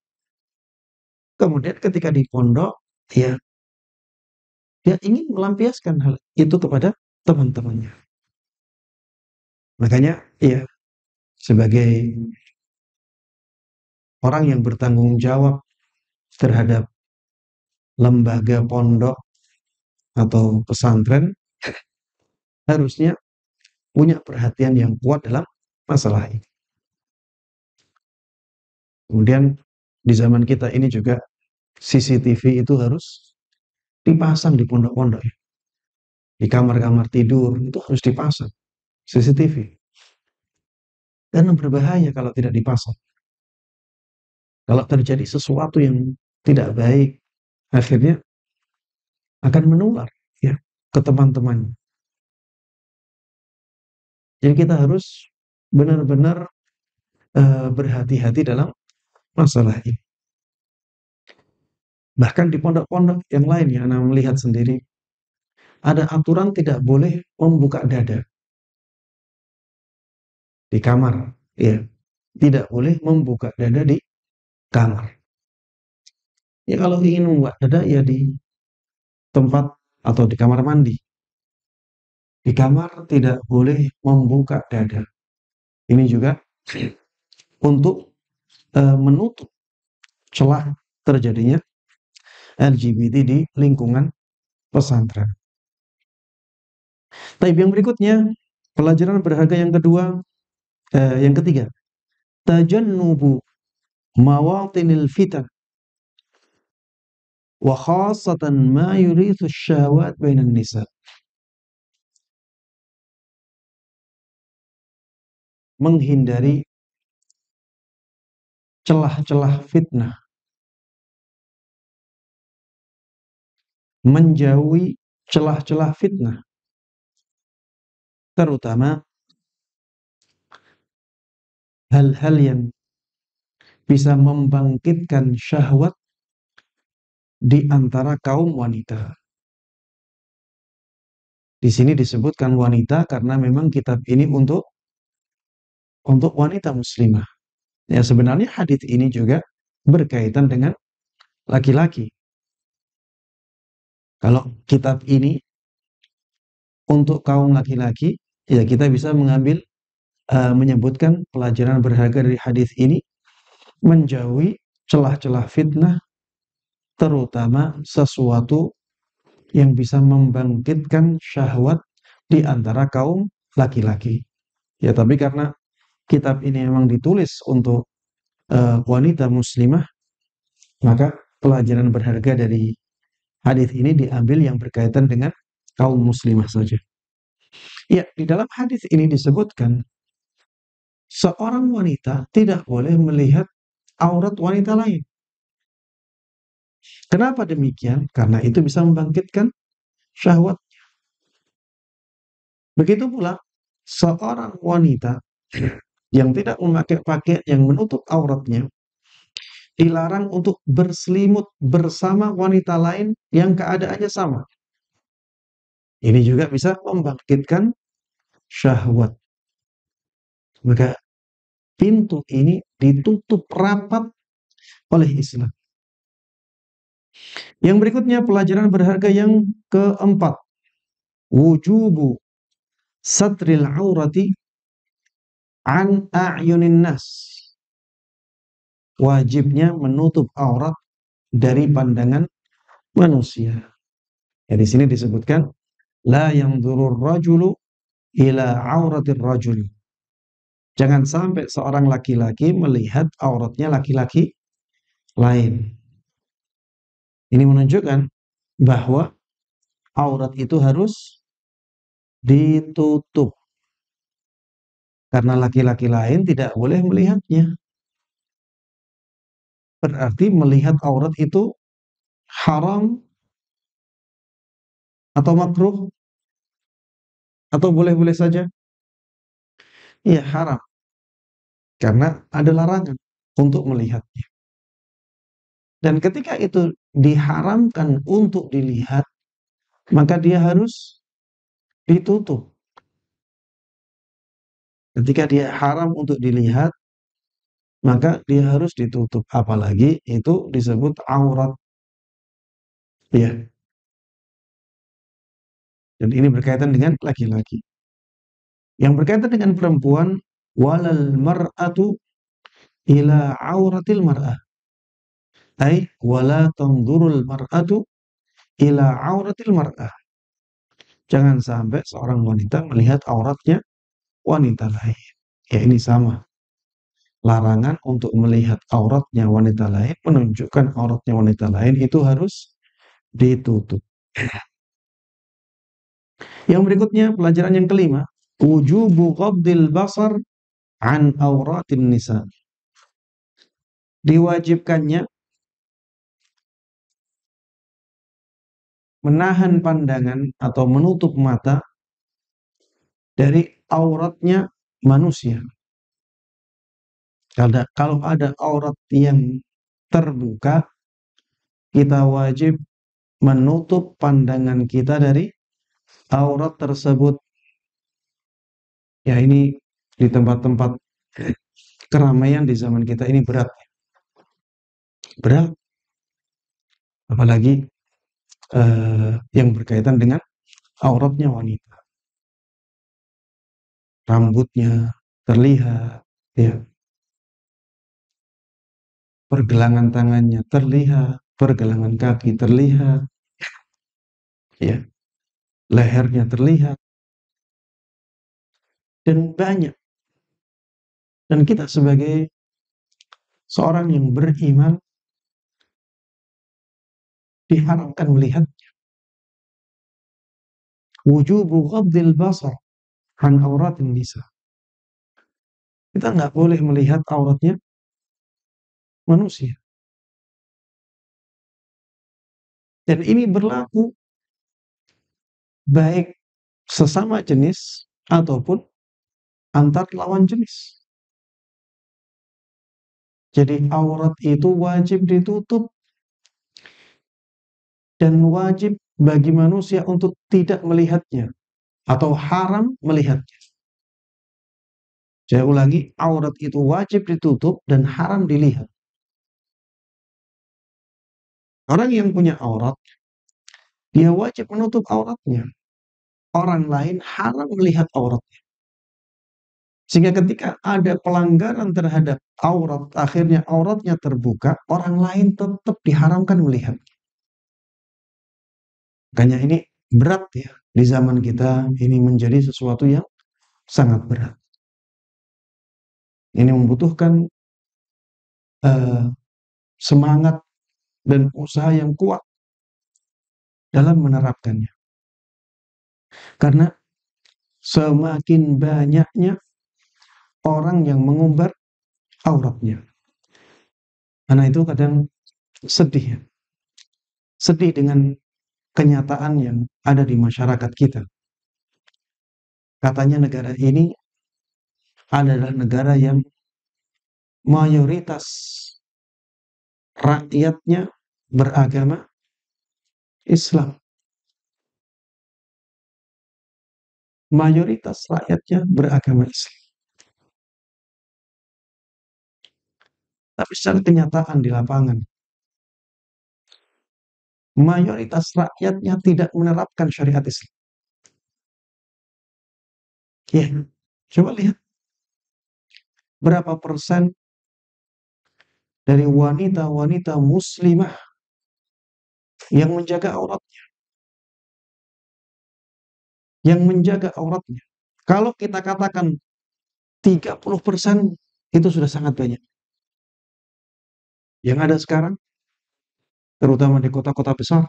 Kemudian ketika di pondok, ya Dia ingin melampiaskan hal itu kepada teman-temannya. Makanya, ya, sebagai orang yang bertanggung jawab terhadap lembaga pondok atau pesantren, harusnya punya perhatian yang kuat dalam masalah ini. Kemudian di zaman kita ini juga CCTV itu harus dipasang di pondok-pondok ya. Di kamar-kamar tidur itu harus dipasang CCTV. Karena berbahaya kalau tidak dipasang. Kalau terjadi sesuatu yang tidak baik, akhirnya akan menular ya ke teman-teman. Jadi kita harus benar-benar berhati-hati dalam masalah ini. Bahkan di pondok-pondok yang lain yang Anda melihat sendiri, ada aturan tidak boleh membuka dada di kamar, ya. Tidak boleh membuka dada di kamar. Ya kalau ingin membuka dada ya di tempat atau di kamar mandi. Di kamar tidak boleh membuka dada. Ini juga untuk menutup celah terjadinya LGBT di lingkungan pesantren. Tapi yang berikutnya, pelajaran berharga yang kedua, yang ketiga, tajannubu mawatinil fitan wa khasatan ma yurithu syahwat bainan nisa. Menghindari celah-celah fitnah, menjauhi celah-celah fitnah, terutama hal-hal yang bisa membangkitkan syahwat di antara kaum wanita. Di sini disebutkan wanita karena memang kitab ini untuk wanita muslimah. Ya sebenarnya hadis ini juga berkaitan dengan laki-laki. Kalau kitab ini untuk kaum laki-laki, ya kita bisa mengambil menyebutkan pelajaran berharga dari hadis ini, menjauhi celah-celah fitnah, terutama sesuatu yang bisa membangkitkan syahwat di antara kaum laki-laki. Ya tapi karena kitab ini memang ditulis untuk wanita muslimah, maka pelajaran berharga dari hadis ini diambil yang berkaitan dengan kaum muslimah saja. Ya, di dalam hadis ini disebutkan seorang wanita tidak boleh melihat aurat wanita lain. Kenapa demikian? Karena itu bisa membangkitkan syahwat. Begitu pula seorang wanita yang tidak memakai pakaian yang menutup auratnya dilarang untuk berselimut bersama wanita lain yang keadaannya sama. Ini juga bisa membangkitkan syahwat. Maka pintu ini ditutup rapat oleh Islam. Yang berikutnya pelajaran berharga yang keempat. Wujubu satril aurati an a'yunin nas. Wajibnya menutup aurat dari pandangan manusia. Ya, di sini disebutkan la yanzurur rajulu ila auratir rajul. Jangan sampai seorang laki-laki melihat auratnya laki-laki lain. Ini menunjukkan bahwa aurat itu harus ditutup. Karena laki-laki lain tidak boleh melihatnya. Berarti melihat aurat itu haram atau makruh atau boleh-boleh saja? Iya, haram. Karena ada larangan untuk melihatnya. Dan ketika itu diharamkan untuk dilihat, maka dia harus ditutup. Ketika dia haram untuk dilihat, maka dia harus ditutup. Apalagi itu disebut aurat. Ya. Dan ini berkaitan dengan laki-laki. Yang berkaitan dengan perempuan, walal mar'atu ila auratil mar'ah. Ay wala tanzurul mar'atu ila auratil mar'ah. Jangan sampai seorang wanita melihat auratnya wanita lain. Ya ini sama. Larangan untuk melihat auratnya wanita lain, menunjukkan auratnya wanita lain itu harus ditutup. Yang berikutnya, pelajaran yang kelima, wujubu ghaddil basar an auratin nisa. Diwajibkannya menahan pandangan atau menutup mata dari auratnya manusia. Kalau ada aurat yang terbuka, kita wajib menutup pandangan kita dari aurat tersebut. Ya ini di tempat-tempat keramaian di zaman kita ini berat. Berat. Apalagi yang berkaitan dengan auratnya wanita. Rambutnya terlihat, ya. Pergelangan tangannya terlihat, pergelangan kaki terlihat, ya. Lehernya terlihat, dan banyak. Dan kita sebagai seorang yang beriman diharapkan melihat wujubu ghaddil basar an auratin nisa. Kita nggak boleh melihat auratnya manusia. Dan ini berlaku baik sesama jenis ataupun antar lawan jenis. Jadi aurat itu wajib ditutup dan wajib bagi manusia untuk tidak melihatnya atau haram melihatnya. Saya ulangi, aurat itu wajib ditutup dan haram dilihat. Orang yang punya aurat, dia wajib menutup auratnya. Orang lain haram melihat auratnya. Sehingga ketika ada pelanggaran terhadap aurat, akhirnya auratnya terbuka, orang lain tetap diharamkan melihat. Makanya ini berat ya, di zaman kita ini menjadi sesuatu yang sangat berat. Ini membutuhkan semangat dan usaha yang kuat dalam menerapkannya. Karena semakin banyaknya orang yang mengumbar auratnya. Karena itu kadang sedih ya. Sedih dengan kenyataan yang ada di masyarakat kita. Katanya negara ini adalah negara yang mayoritas rakyatnya beragama Islam. Mayoritas rakyatnya beragama Islam. Tapi secara kenyataan di lapangan, mayoritas rakyatnya tidak menerapkan syariat Islam. Ya, coba lihat berapa persen dari wanita-wanita muslimah yang menjaga auratnya. Yang menjaga auratnya. Kalau kita katakan 30% itu sudah sangat banyak. Yang ada sekarang, terutama di kota-kota besar,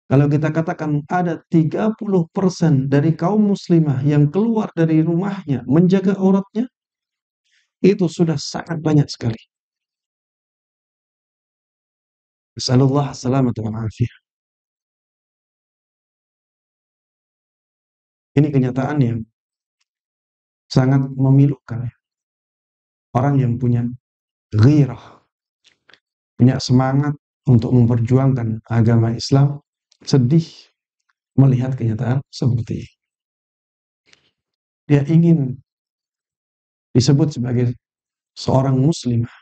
kalau kita katakan ada 30% dari kaum muslimah yang keluar dari rumahnya menjaga auratnya, itu sudah sangat banyak sekali. Nasallallahu assalamata wal afiyah. Ini kenyataan yang sangat memilukan. Orang yang punya ghirah, punya semangat untuk memperjuangkan agama Islam, sedih melihat kenyataan seperti ini. Dia ingin disebut sebagai seorang muslimah,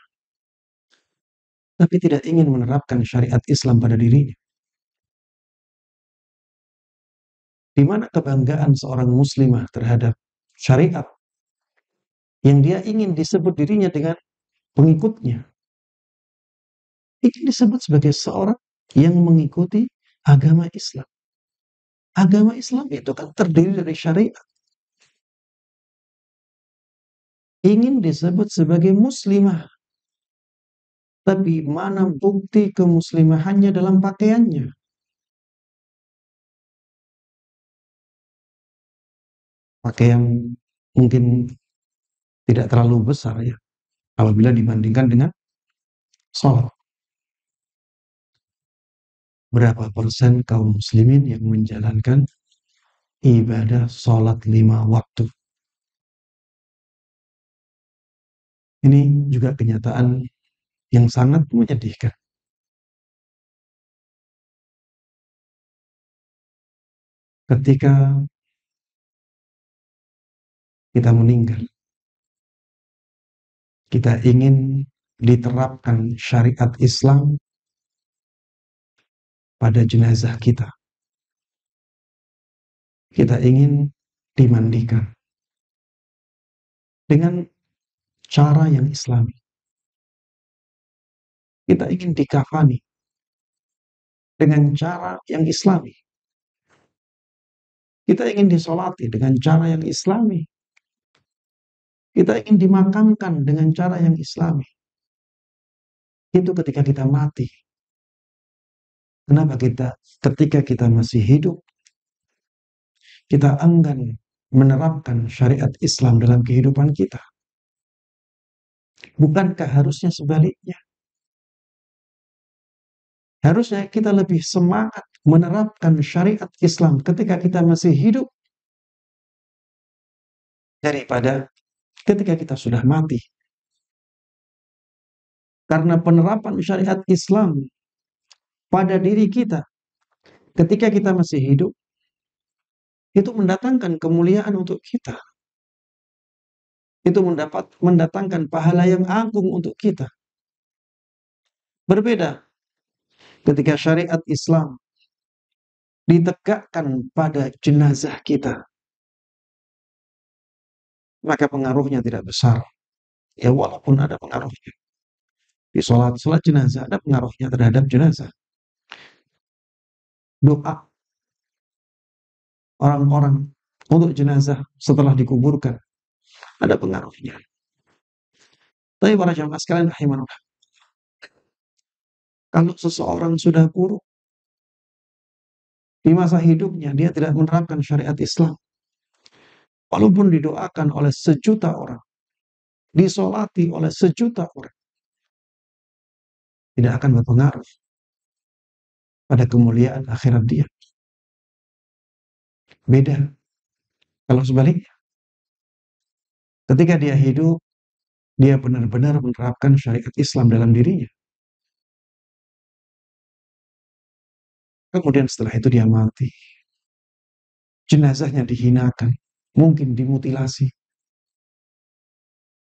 tapi tidak ingin menerapkan syariat Islam pada dirinya. Di mana kebanggaan seorang muslimah terhadap syariat yang dia ingin disebut dirinya dengan pengikutnya, ingin disebut sebagai seorang yang mengikuti agama Islam. Agama Islam itu kan terdiri dari syariat. Ingin disebut sebagai muslimah, tapi mana bukti kemuslimahannya dalam pakaiannya? Pakaian mungkin tidak terlalu besar ya, apabila dibandingkan dengan sholat. Berapa persen kaum muslimin yang menjalankan ibadah sholat 5 waktu? Ini juga kenyataan yang sangat menyedihkan. Ketika kita meninggal, kita ingin diterapkan syariat Islam pada jenazah kita. Kita ingin dimandikan dengan cara yang Islami. Kita ingin dikafani dengan cara yang Islami. Kita ingin disolati dengan cara yang Islami. Kita ingin dimakamkan dengan cara yang Islami. Itu ketika kita mati. Kenapa ketika kita masih hidup, kita enggan menerapkan syariat Islam dalam kehidupan kita? Bukankah harusnya sebaliknya? Harusnya kita lebih semangat menerapkan syariat Islam ketika kita masih hidup daripada ketika kita sudah mati. Karena penerapan syariat Islam pada diri kita ketika kita masih hidup itu mendatangkan kemuliaan untuk kita. Itu mendatangkan pahala yang agung untuk kita. Berbeda ketika syariat Islam ditegakkan pada jenazah kita, maka pengaruhnya tidak besar. Ya walaupun ada pengaruhnya. Di sholat jenazah ada pengaruhnya terhadap jenazah. Doa orang-orang untuk jenazah setelah dikuburkan ada pengaruhnya. Tapi para jamaah sekalian rahimanullah, kalau seseorang sudah buruk di masa hidupnya, dia tidak menerapkan syariat Islam, walaupun didoakan oleh sejuta orang, disolati oleh sejuta orang, tidak akan berpengaruh pada kemuliaan akhirat dia. Beda kalau sebaliknya. Ketika dia hidup, dia benar-benar menerapkan syariat Islam dalam dirinya. Kemudian setelah itu dia mati. Jenazahnya dihinakan, mungkin dimutilasi.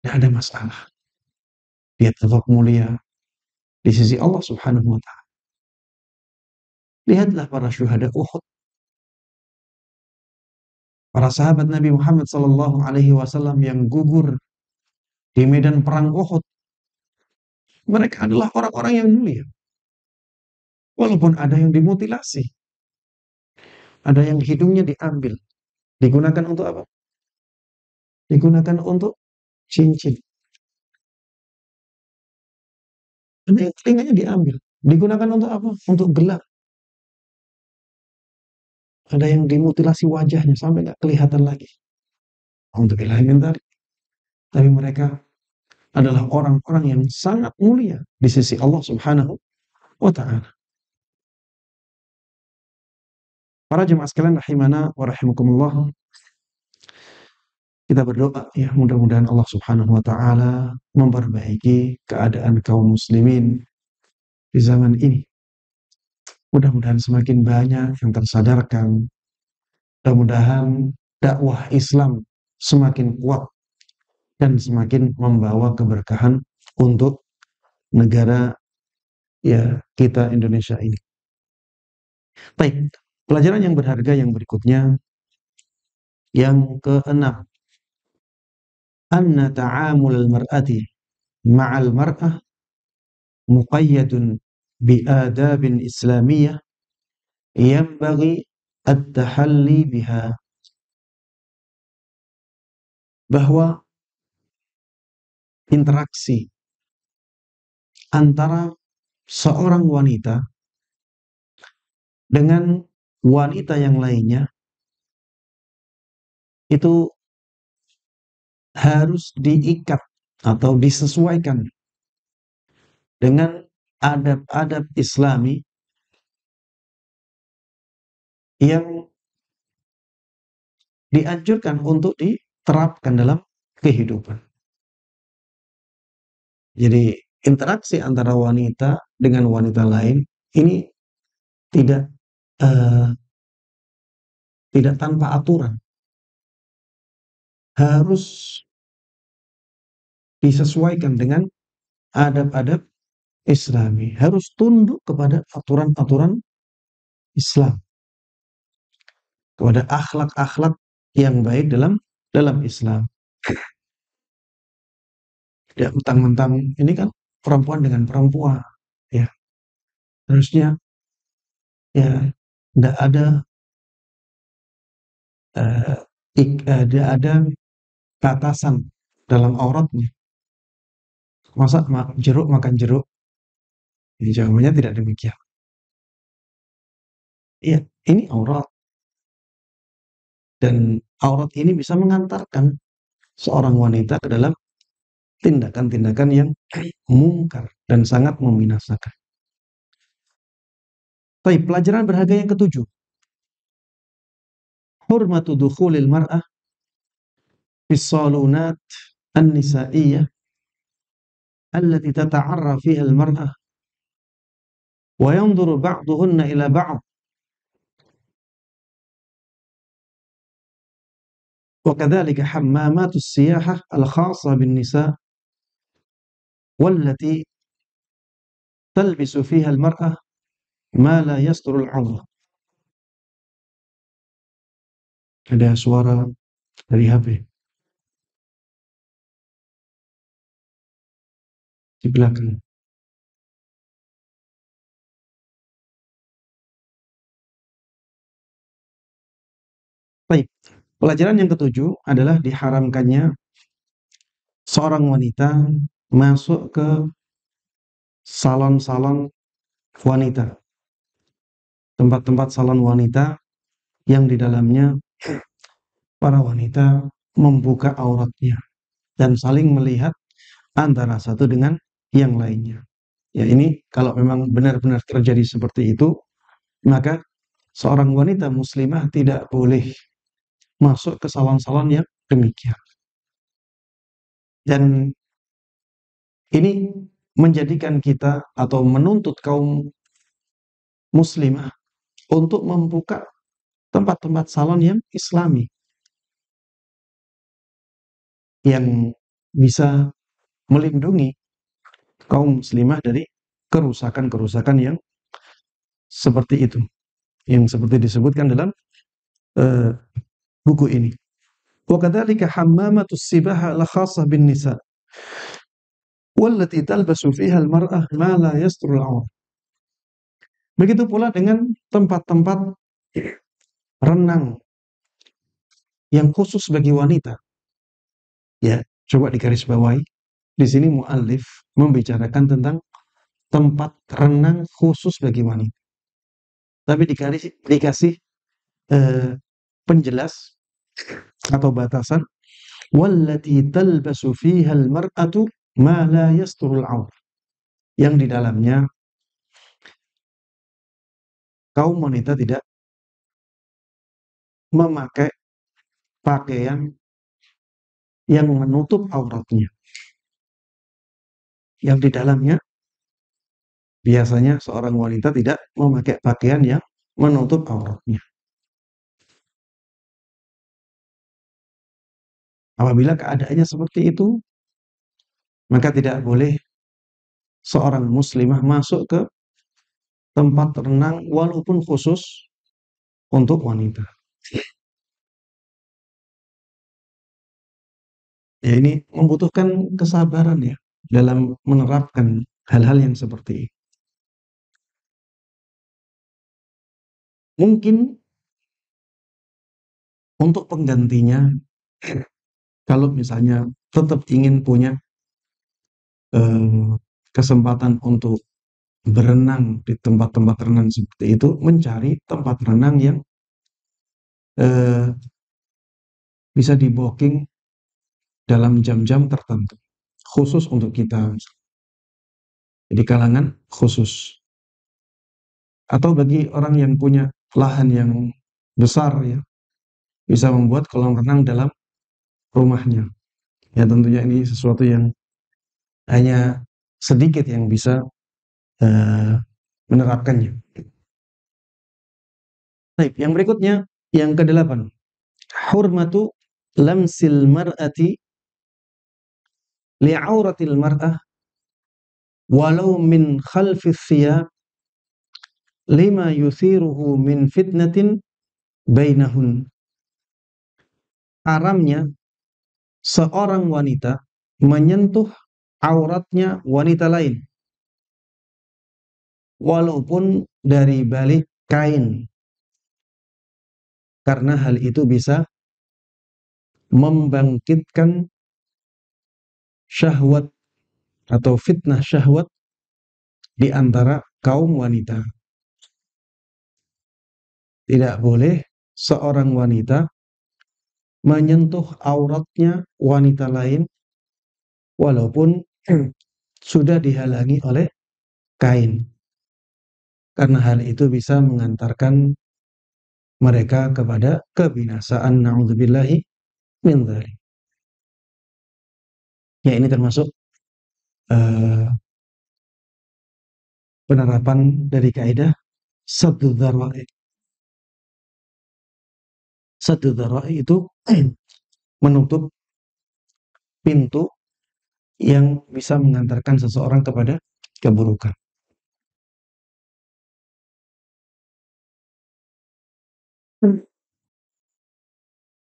Tidak ada masalah. Dia tetap mulia di sisi Allah Subhanahu wa Ta'ala. Lihatlah para syuhada Uhud. Para sahabat Nabi Muhammad sallallahu alaihi wasallam yang gugur di medan perang Uhud. Mereka adalah orang-orang yang mulia. Walaupun ada yang dimutilasi. Ada yang hidungnya diambil. Digunakan untuk apa? Digunakan untuk cincin. Ada yang telinganya diambil. Digunakan untuk apa? Untuk gelang. Ada yang dimutilasi wajahnya sampai nggak kelihatan lagi. Untuk ilahi minta. Tapi mereka adalah orang-orang yang sangat mulia di sisi Allah Subhanahu wa Ta'ala. Para jemaah sekalian rahimana wa rahimakumullah, kita berdoa ya mudah-mudahan Allah Subhanahu wa Ta'ala memperbaiki keadaan kaum muslimin di zaman ini. Mudah-mudahan semakin banyak yang tersadarkan. Mudah-mudahan dakwah Islam semakin kuat dan semakin membawa keberkahan untuk negara ya kita Indonesia ini. Baik, Pelajaran yang berharga yang berikutnya, yang keenam, anna ta'amul al-mar'ati ma'al mar'ah muqayyadun biadabin islamiyah yanbaghi at-tahalli biha. Bahwa interaksi antara seorang wanita dengan wanita yang lainnya itu harus diikat atau disesuaikan dengan adab-adab Islami yang dianjurkan untuk diterapkan dalam kehidupan. Jadi interaksi antara wanita dengan wanita lain ini tidak eh, tidak tanpa aturan, harus disesuaikan dengan adab-adab Islami, harus tunduk kepada aturan-aturan Islam, kepada akhlak-akhlak yang baik dalam Islam. Ya, mentang-mentang ini kan perempuan dengan perempuan, ya harusnya ya tidak ada tidak ada batasan dalam auratnya. Masa jeruk makan jeruk? Ya, jawabannya tidak demikian. Iya, ini aurat, dan aurat ini bisa mengantarkan seorang wanita ke dalam tindakan-tindakan yang mungkar dan sangat membinasakan. Baik, pelajaran berharga yang ketujuh. Hurmatu dukhulil mar'ah fis salunat an-nisa'iyyah allati tata'arra fiha al-mar'ah wa yanzuru ba'duhunna ila ba'd wa kadzalika hammamatus siyahah al-khassa bin nisa' wallati talbisu fiha al-mar'ah ma la yasturul 'awrah. Ada suara dari HP di belakang. Baik, pelajaran yang ketujuh adalah diharamkannya seorang wanita masuk ke salon-salon wanita, tempat-tempat salon wanita yang di dalamnya para wanita membuka auratnya dan saling melihat antara satu dengan yang lainnya. Ya, ini kalau memang benar-benar terjadi seperti itu, maka seorang wanita muslimah tidak boleh masuk ke salon-salon yang demikian. Dan ini menjadikan kita atau menuntut kaum muslimah untuk membuka tempat-tempat salon yang Islami, yang bisa melindungi kaum muslimah dari kerusakan-kerusakan yang seperti itu, yang seperti disebutkan dalam uh, buku ini. Wa kadzalika hammamatus sibaha la khassah bin nisa wallati talbasu fiha al-mar'ah ma la yasturul 'aurah. Begitu pula dengan tempat-tempat renang yang khusus bagi wanita. Ya, coba digarisbawahi. Di sini muallif membicarakan tentang tempat renang khusus bagi wanita. Tapi dikasih penjelas atau batasan, wallati talbasu fiha al-mar'atu ma la yasturul 'aurah. Yang di dalamnya kaum wanita tidak memakai pakaian yang menutup auratnya. Yang di dalamnya biasanya seorang wanita tidak memakai pakaian yang menutup auratnya. Apabila keadaannya seperti itu, maka tidak boleh seorang muslimah masuk ke tempat renang walaupun khusus untuk wanita. Ya, ini membutuhkan kesabaran ya dalam menerapkan hal-hal yang seperti ini. Mungkin untuk penggantinya, kalau misalnya tetap ingin punya eh, kesempatan untuk berenang di tempat-tempat renang seperti itu, mencari tempat renang yang eh, bisa di booking dalam jam-jam tertentu, khusus untuk kita, di kalangan khusus. Atau bagi orang yang punya lahan yang besar ya, bisa membuat kolam renang dalam rumahnya. Ya tentunya ini sesuatu yang hanya sedikit yang bisa eh, menerapkannya. Baik, yang berikutnya, yang kedelapan, hurmatu lamsil mar'ati li'auratil mar'ah walau min khalfi thiyab lima yuthiruhu min fitnatin bainahun. Haramnya seorang wanita menyentuh auratnya wanita lain walaupun dari balik kain, karena hal itu bisa membangkitkan syahwat atau fitnah syahwat di antara kaum wanita. Tidak boleh seorang wanita menyentuh auratnya wanita lain walaupun sudah dihalangi oleh kain, karena hal itu bisa mengantarkan mereka kepada kebinasaan. Na'udzubillahi min dzalik. Ya, ini termasuk uh, penerapan dari kaidah saddu dzara'i. Saddu dzara'i itu menutup pintu yang bisa mengantarkan seseorang kepada keburukan.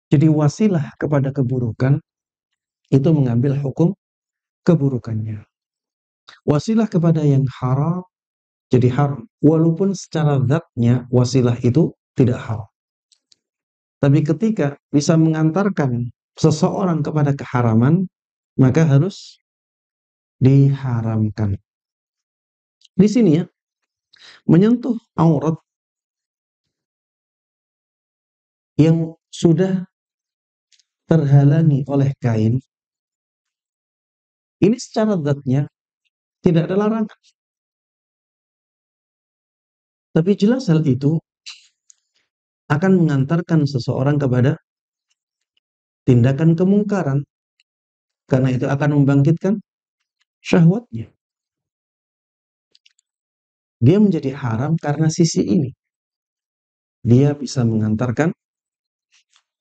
Jadi wasilah kepada keburukan itu mengambil hukum keburukannya. Wasilah kepada yang haram jadi haram, walaupun secara zatnya wasilah itu tidak haram. Tapi ketika bisa mengantarkan seseorang kepada keharaman, maka harus diharamkan. Di sini ya, menyentuh aurat yang sudah terhalangi oleh kain, ini secara zatnya tidak ada larangan. Tapi jelas hal itu akan mengantarkan seseorang kepada tindakan kemungkaran, karena itu akan membangkitkan syahwatnya. Dia menjadi haram karena sisi ini. Dia bisa mengantarkan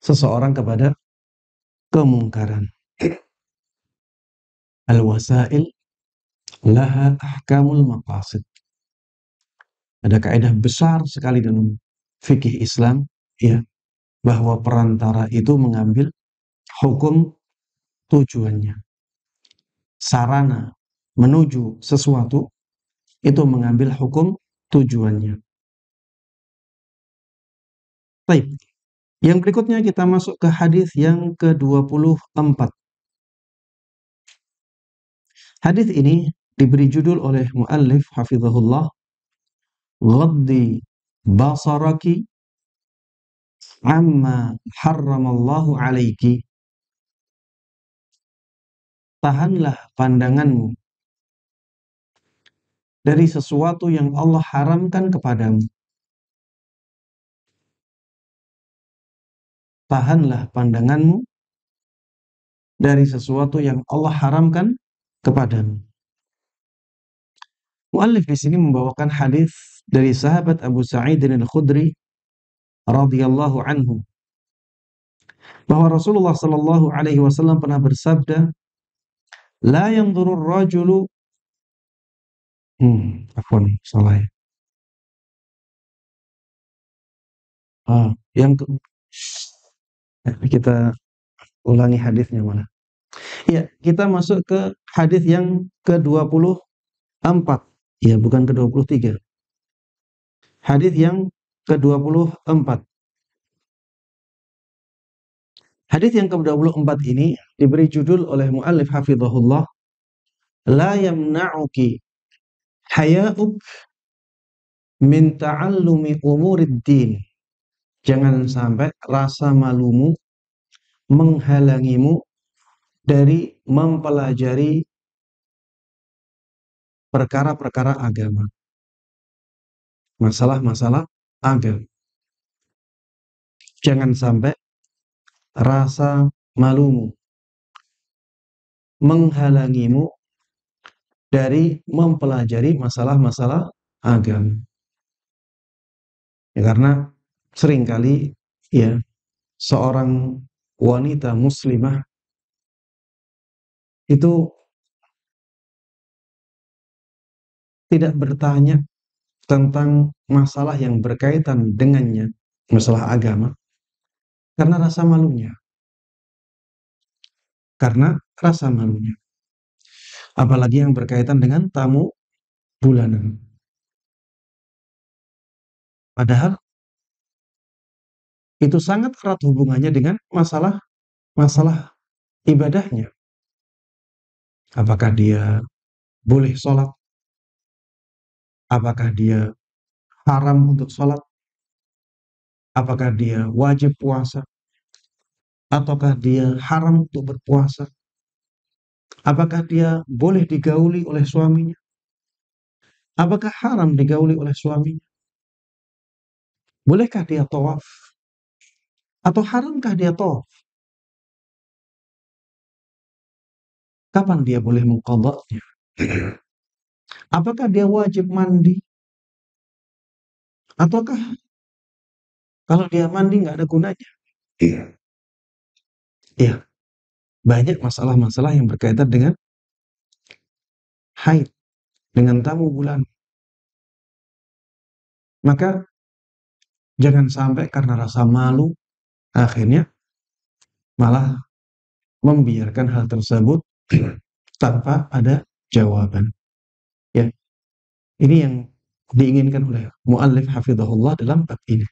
seseorang kepada kemungkaran. Al-wasail laha ahkamul maqasid. Ada kaidah besar sekali dalam fikih Islam ya, bahwa perantara itu mengambil hukum tujuannya. Sarana menuju sesuatu itu mengambil hukum tujuannya. Baik. Yang berikutnya kita masuk ke hadis yang ke-24. Hadis ini diberi judul oleh muallif hafizahullah, Ghaddi basaraki amma harramallahu alaiki. Tahanlah pandanganmu dari sesuatu yang Allah haramkan kepadamu. Tahanlah pandanganmu dari sesuatu yang Allah haramkan kepadamu. Muallif di sini membawakan hadis dari sahabat Abu Sa'id Al-Khudri radhiyallahu anhu, bahwa Rasulullah sallallahu alaihi wasallam pernah bersabda, la yanzurur rajulu afwan, salah ya. Yang kita ulangi hadisnya mana? Ya, kita masuk ke hadis yang ke-24. Ya, bukan ke-23. Hadis yang ke-24. Hadis yang ke-24 ini diberi judul oleh muallif hafizahullah, la yamna'uki haya'uk min ta'allumi umurid din. Jangan sampai rasa malumu menghalangimu dari mempelajari perkara-perkara agama, masalah-masalah agama. Jangan sampai rasa malumu menghalangimu dari mempelajari masalah-masalah agama. Ya, karena seringkali ya seorang wanita muslimah itu tidak bertanya tentang masalah yang berkaitan dengannya, masalah agama, karena rasa malunya. Karena rasa malunya. Apalagi yang berkaitan dengan tamu bulanan. Padahal itu sangat erat hubungannya dengan masalah ibadahnya. Apakah dia boleh sholat? Apakah dia haram untuk sholat? Apakah dia wajib puasa? Ataukah dia haram untuk berpuasa? Apakah dia boleh digauli oleh suaminya? Apakah haram digauli oleh suaminya? Bolehkah dia tawaf? Atau haramkah dia tawaf? Kapan dia boleh mengqadha'nya? Apakah dia wajib mandi? Ataukah kalau dia mandi nggak ada gunanya? Iya. Iya. Banyak masalah-masalah yang berkaitan dengan haid, dengan tamu bulan. Maka jangan sampai karena rasa malu akhirnya malah membiarkan hal tersebut tanpa ada jawaban. Ya, ini yang diinginkan oleh muallif hafizahullah dalam bab ini.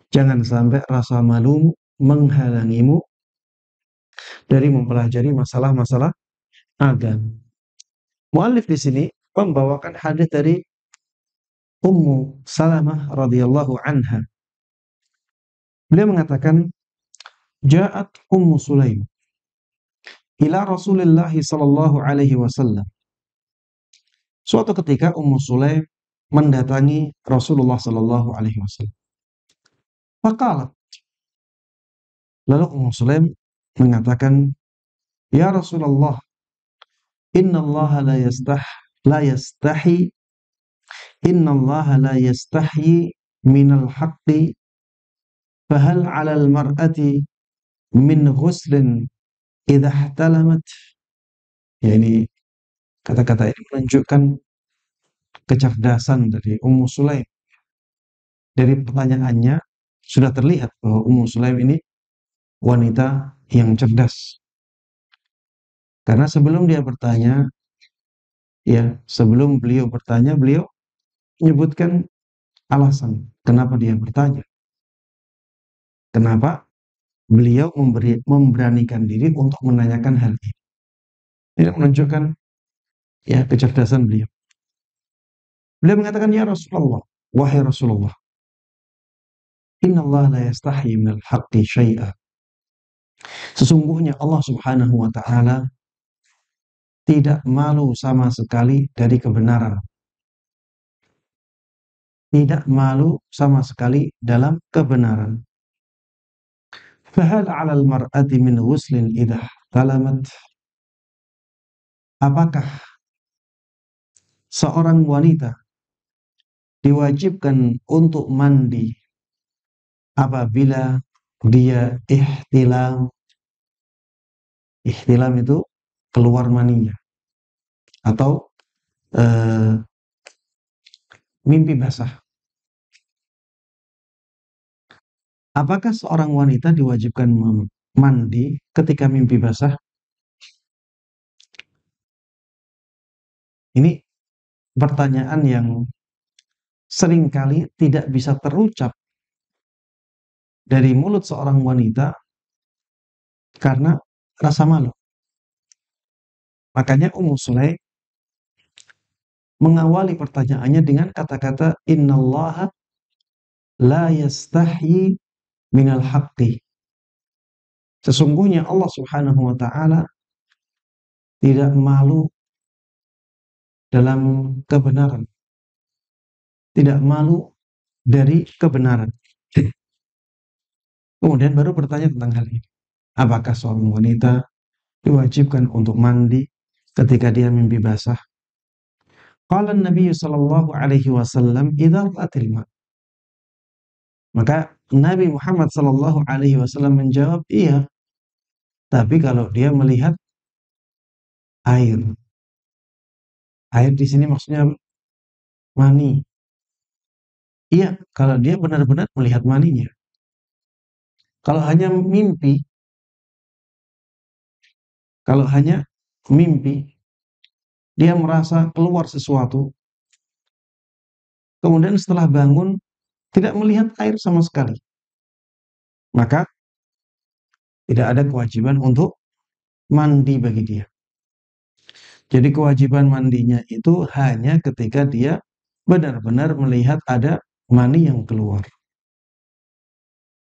Jangan sampai rasa malu menghalangimu dari mempelajari masalah-masalah agama. Muallif di sini membawakan hadis dari Ummu Salamah radhiyallahu anha. Beliau mengatakan, "Ja'at Ummu Sulaim ila Rasulillah sallallahu alaihi wasallam." Suatu ketika Ummu Sulaim mendatangi Rasulullah sallallahu alaihi wasallam. Faqalat, lalu Ummu Sulaim mengatakan, "Ya Rasulullah, inna Allah la yastahi inna Allah la yastahi minal haqqi, fahal 'alal mar'ati min ghuslin idza ihtalamat." Ya, ini kata-kata ini menunjukkan kecerdasan dari Ummu Sulaim. Dari pertanyaannya sudah terlihat bahwa Ummu Sulaim ini wanita yang cerdas. Karena sebelum dia bertanya, ya, sebelum beliau bertanya, beliau menyebutkan alasan kenapa dia bertanya. Kenapa beliau memberanikan diri untuk menanyakan hal ini. Ini menunjukkan ya kecerdasan beliau. Beliau mengatakan, "Ya Rasulullah, wahai Rasulullah, inna Allah la yastahi minal haqqi syai'a." Sesungguhnya Allah Subhanahu wa taala tidak malu sama sekali dari kebenaran. Tidak malu sama sekali dalam kebenaran. Fahal 'alal mar'ati min ghuslin idza talamat? Apakah seorang wanita diwajibkan untuk mandi apabila dia ihtilam? Ihtilam itu keluar maninya atau mimpi basah. Apakah seorang wanita diwajibkan mandi ketika mimpi basah? Ini pertanyaan yang seringkali tidak bisa terucap dari mulut seorang wanita karena rasa malu. Makanya Ummu Sulaim mengawali pertanyaannya dengan kata-kata innallaha la yastahyi minal haqqi. Sesungguhnya Allah Subhanahu wa taala tidak malu dalam kebenaran, tidak malu dari kebenaran. Kemudian baru bertanya tentang hal ini. Apakah seorang wanita diwajibkan untuk mandi ketika dia mimpi basah? Qala Nabi sallallahu alaihi wasallam idza ra'atil ma. Maka Nabi Muhammad sallallahu alaihi wasallam menjawab, iya, tapi kalau dia melihat air. Air di sini maksudnya mani. Iya, kalau dia benar-benar melihat maninya. Kalau hanya mimpi, kalau hanya mimpi, dia merasa keluar sesuatu, kemudian setelah bangun tidak melihat air sama sekali, maka tidak ada kewajiban untuk mandi bagi dia. Jadi kewajiban mandinya itu hanya ketika dia benar-benar melihat ada mani yang keluar.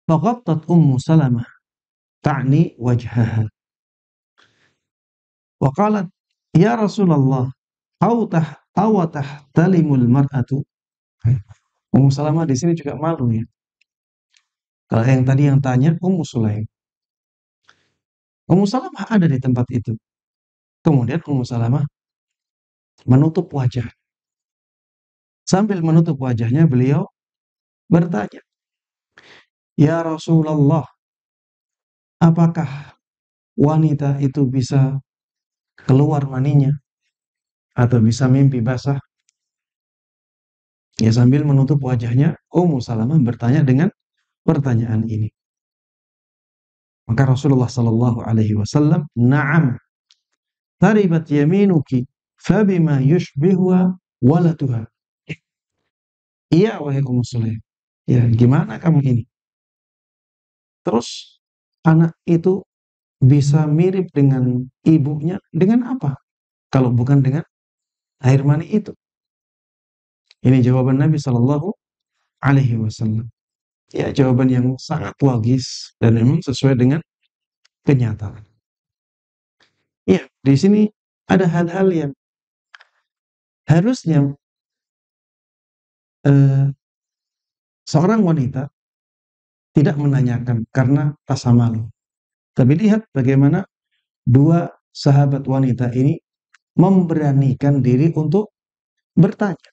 Faqattat Ummu Salamah ta'ni wajhaha. Wa qalat, ya Rasulullah, aw tahtalimul mar'atu. Ummu Salamah di sini juga malu ya. Kalau yang tadi yang tanya Ummu Sulaim. Ummu Salamah ada di tempat itu. Kemudian Ummu Salamah menutup wajah. Sambil menutup wajahnya beliau bertanya, ya Rasulullah, apakah wanita itu bisa keluar maninya atau bisa mimpi basah? Ya, sambil menutup wajahnya, Ummu Salamah bertanya dengan pertanyaan ini. Maka Rasulullah sallallahu alaihi wasallam, "Na'am, taribat yaminuki, fabima yushbihuha walatuha." Iya, wahai Ummu Sulaim. Ya, gimana kamu ini? Terus anak itu bisa mirip dengan ibunya dengan apa? Kalau bukan dengan air mani itu. Ini jawaban Nabi Shallallahu Alaihi Wasallam. Ya, jawaban yang sangat logis dan memang sesuai dengan kenyataan. Ya, di sini ada hal-hal yang harusnya seorang wanita tidak menanyakan karena rasa malu. Tapi lihat bagaimana dua sahabat wanita ini memberanikan diri untuk bertanya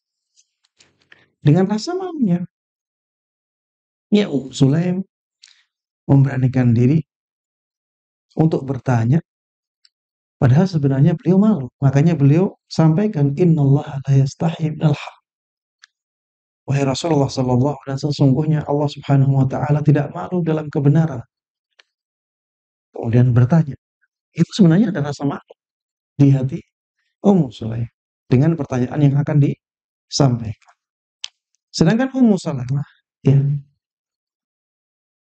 dengan rasa malunya. Ya, Sulaim memberanikan diri untuk bertanya, padahal sebenarnya beliau malu. Makanya beliau sampaikan, innallaha la yastahi minal haq. Wahai Rasulullah sallallahu alaihi wasallam, sesungguhnya Allah Subhanahu wa taala tidak malu dalam kebenaran. Kemudian bertanya, itu sebenarnya ada rasa malu di hati Ummu Sulaim dengan pertanyaan yang akan disampaikan. Sedangkan Ummu Salamah, ya,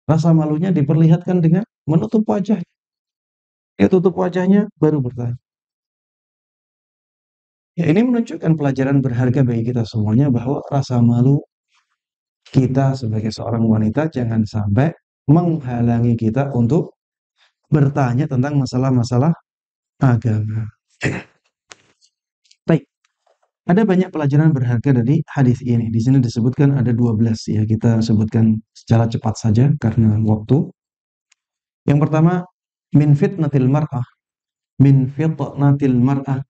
rasa malunya diperlihatkan dengan menutup wajahnya. Dia tutup wajahnya baru bertanya. Ya, ini menunjukkan pelajaran berharga bagi kita semuanya bahwa rasa malu kita sebagai seorang wanita jangan sampai menghalangi kita untuk bertanya tentang masalah-masalah agama. Baik, ada banyak pelajaran berharga dari hadis ini. Di sini disebutkan ada 12 ya. Kita sebutkan secara cepat saja karena waktu. Yang pertama, min fitnatil mar'ah. Min fitnatil mar'ah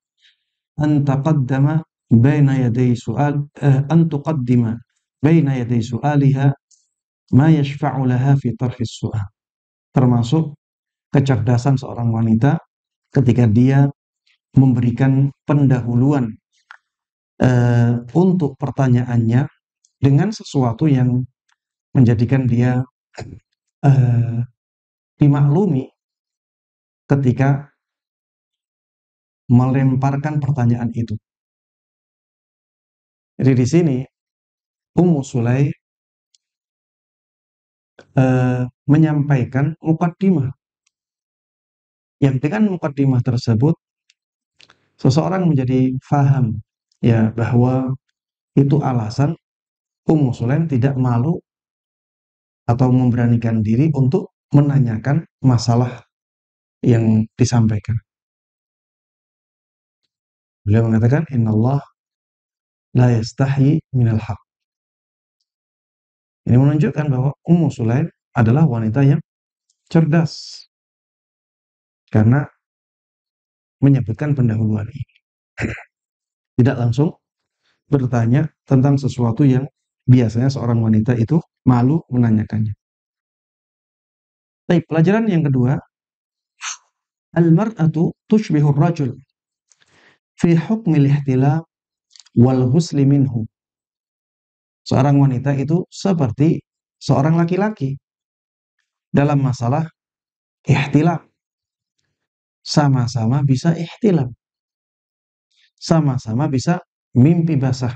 an taqaddama baina yaday su'al an tuqaddima baina yaday su'aliha ma yashfa'u laha fi tarhis su'al. Termasuk kecerdasan seorang wanita ketika dia memberikan pendahuluan untuk pertanyaannya dengan sesuatu yang menjadikan dia eh, dimaklumi ketika melemparkan pertanyaan itu. Jadi di sini Ummu Sulaim menyampaikan mukaddimah, yang dengan mukaddimah tersebut seseorang menjadi faham ya bahwa itu alasan Ummu Sulaim tidak malu atau memberanikan diri untuk menanyakan masalah yang disampaikan. Beliau mengatakan innallah la yastahi minal haq. Ini menunjukkan bahwa Ummu Sulaim adalah wanita yang cerdas karena menyebutkan pendahuluan ini. Tidak langsung bertanya tentang sesuatu yang biasanya seorang wanita itu malu menanyakannya. Baik, pelajaran yang kedua, al-mar'atu tushbihur rajul fi hukmil ihtilam wal ghusli minhu. Seorang wanita itu seperti seorang laki-laki dalam masalah ihtilam. Sama-sama bisa ihtilam. Sama-sama bisa mimpi basah.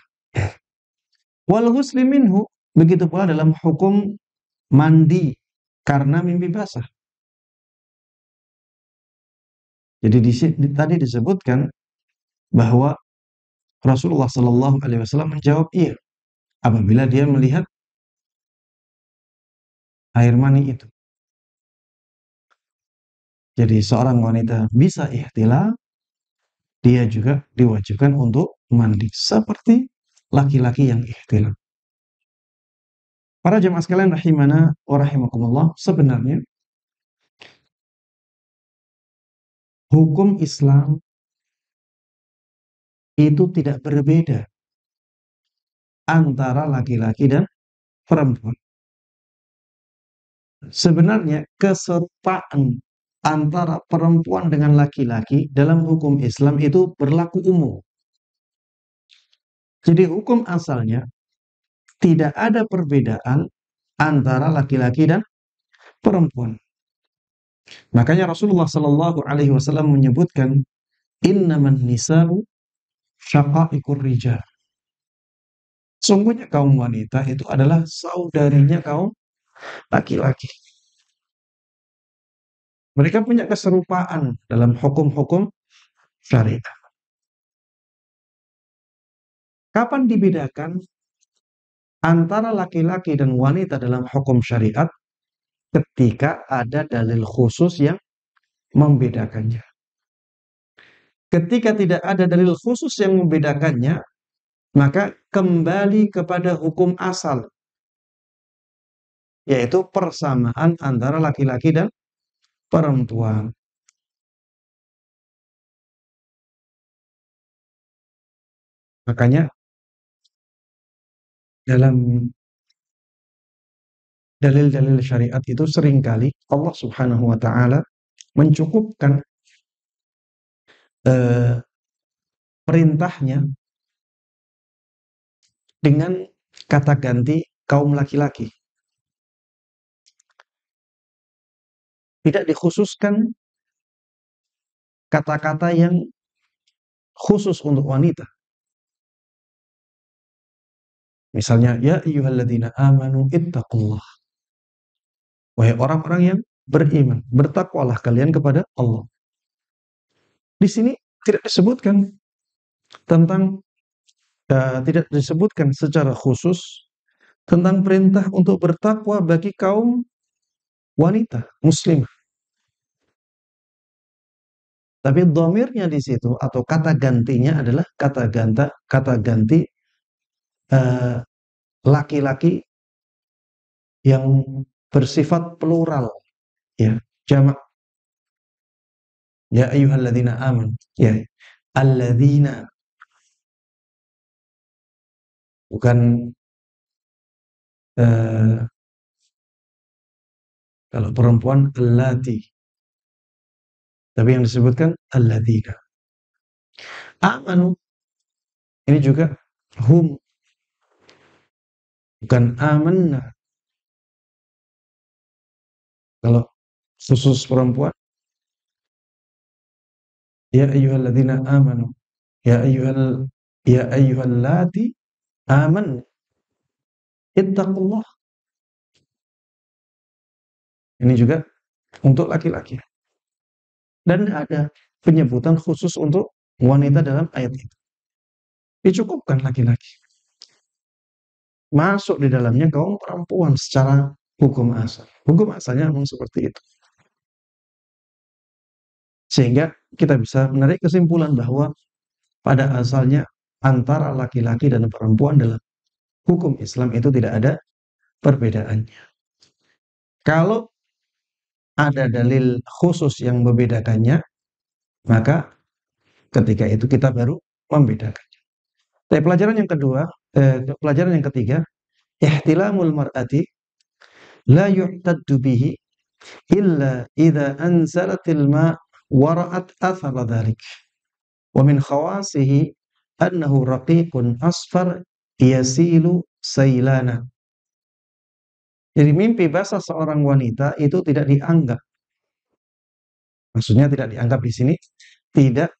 Wal ghusli minhu, begitu pula dalam hukum mandi karena mimpi basah. Jadi tadi disebutkan bahwa Rasulullah Shallallahu Alaihi Wasallam menjawab iya apabila dia melihat air mani itu. Jadi seorang wanita bisa ihtilam, dia juga diwajibkan untuk mandi seperti laki-laki yang ihtilam. Para jemaah sekalian rahimana wa rahimakumullah, sebenarnya hukum Islam itu tidak berbeda antara laki-laki dan perempuan. Sebenarnya keserupaan antara perempuan dengan laki-laki dalam hukum Islam itu berlaku umum. Jadi hukum asalnya tidak ada perbedaan antara laki-laki dan perempuan. Makanya Rasulullah Shallallahu Alaihi Wasallam menyebutkan innaman nisa'u syaqa'iqur rijal. Sungguhnya kaum wanita itu adalah saudarinya kaum laki-laki. Mereka punya keserupaan dalam hukum-hukum syariat. Kapan dibedakan antara laki-laki dan wanita dalam hukum syariat? Ketika ada dalil khusus yang membedakannya. Ketika tidak ada dalil khusus yang membedakannya, maka kembali kepada hukum asal, yaitu persamaan antara laki-laki dan perempuan. Makanya dalam dalil-dalil syariat itu seringkali Allah Subhanahu wa taala mencukupkan perintahnya dengan kata ganti kaum laki-laki. Tidak dikhususkan kata-kata yang khusus untuk wanita. Misalnya, ya ayyuhalladzina amanu ittaqullah. Wahai orang-orang yang beriman, bertakwalah kalian kepada Allah. Di sini tidak disebutkan tentang tidak disebutkan secara khusus tentang perintah untuk bertakwa bagi kaum wanita muslimah. Tapi dhamirnya di situ atau kata gantinya adalah kata ganti laki-laki yang bersifat plural, ya, jamak. Ya ayyuhalladzina amanu, ya, alladzina, bukan kalau perempuan allati, tapi yang disebutkan alladzina. Amanu ini juga hum, bukan amanna. Kalau khusus perempuan, ya ayyuhalladzina amanu, ya ayyuhallati aman, ittaqullah. Ini juga untuk laki-laki. Dan ada penyebutan khusus untuk wanita dalam ayat itu. Dicukupkan laki-laki. Masuk di dalamnya kaum perempuan secara hukum asal. Hukum asalnya memang seperti itu. Sehingga kita bisa menarik kesimpulan bahwa pada asalnya antara laki-laki dan perempuan dalam hukum Islam itu tidak ada perbedaannya. Kalau ada dalil khusus yang membedakannya, maka ketika itu kita baru membedakan. Tapi pelajaran yang kedua, pelajaran yang ketiga, ihtilamul mar'ati la yu'taddu bihi illa idza anzalatil ma' wa ra'at athara dhalik. Wa min khawasihi annahu raqiqun asfar yasilu sailana. Jadi mimpi basah seorang wanita itu tidak dianggap. Maksudnya tidak dianggap di sini tidak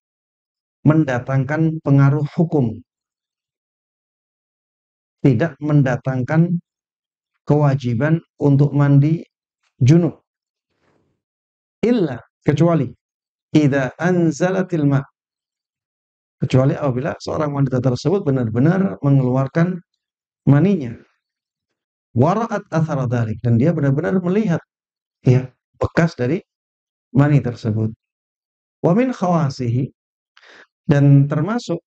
mendatangkan pengaruh hukum, tidak mendatangkan kewajiban untuk mandi junub. Illa, kecuali idza anzalatil ma, kecuali apabila seorang wanita tersebut benar-benar mengeluarkan maninya. Wara'at athara dzalik, dan dia benar-benar melihat ya bekas dari mani tersebut. Wa min khawasihi, dan termasuk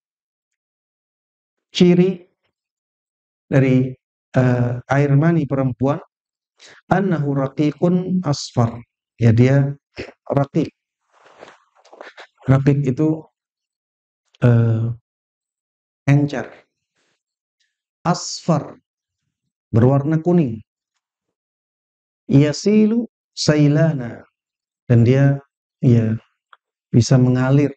ciri dari air mani perempuan, annahu raqiqun asfar. Ya, dia raqiq. Raqiq itu encer. Asfar, berwarna kuning. Yasilu sailana, dan dia ya bisa mengalir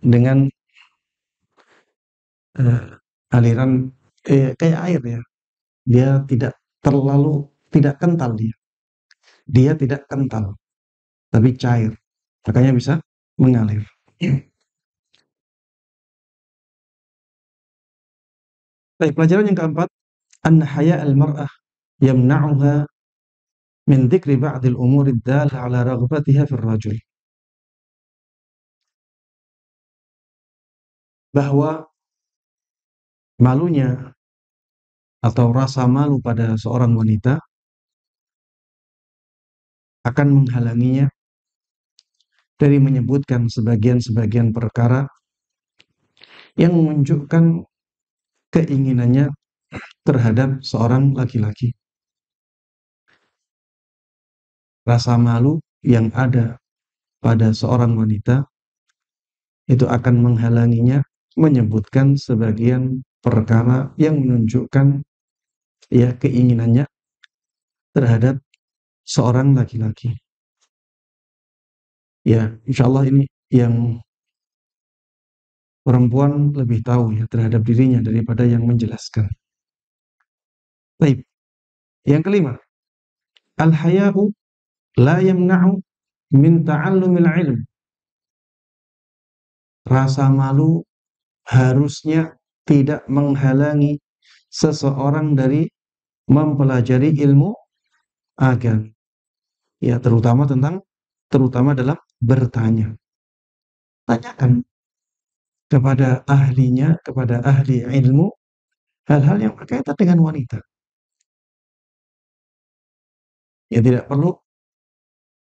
dengan aliran kayak air ya. Dia tidak terlalu tidak kental dia. Dia tidak kental, tapi cair. Makanya bisa mengalir. Baik, pelajaran yang keempat, anna haya al-mar'ah yamna'uha min dzikri ba'dil umuri ad-dalah 'ala raghbatiha fir rajul. Bahwa malunya atau rasa malu pada seorang wanita akan menghalanginya dari menyebutkan sebagian-sebagian perkara yang menunjukkan keinginannya terhadap seorang laki-laki. Rasa malu yang ada pada seorang wanita itu akan menghalanginya menyebutkan sebagian perkara yang menunjukkan ya keinginannya terhadap seorang laki-laki. Ya, insyaallah ini yang perempuan lebih tahu ya terhadap dirinya daripada yang menjelaskan. Baik. Yang kelima, al-haya'u la yamna'u min ta'allumil ilm. Rasa malu harusnya tidak menghalangi seseorang dari mempelajari ilmu agama. Ya, terutama dalam bertanya. Tanyakan kepada ahlinya, kepada ahli ilmu, hal-hal yang berkaitan dengan wanita. Ya, tidak perlu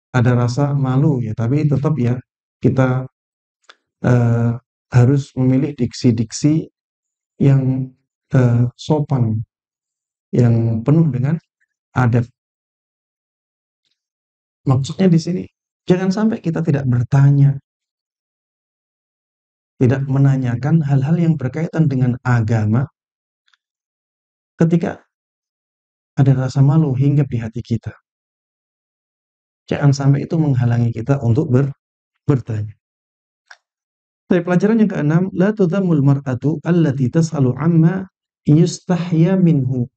ada rasa malu ya, tapi tetap ya kita harus memilih diksi-diksi yang sopan, yang penuh dengan adab. Maksudnya di sini, jangan sampai kita tidak bertanya, tidak menanyakan hal-hal yang berkaitan dengan agama ketika ada rasa malu hinggap di hati kita. Jangan sampai itu menghalangi kita untuk bertanya. Tapi pelajaran yang keenam, la tudhammul mar'atu allati tas'alu amma yustahya minhu.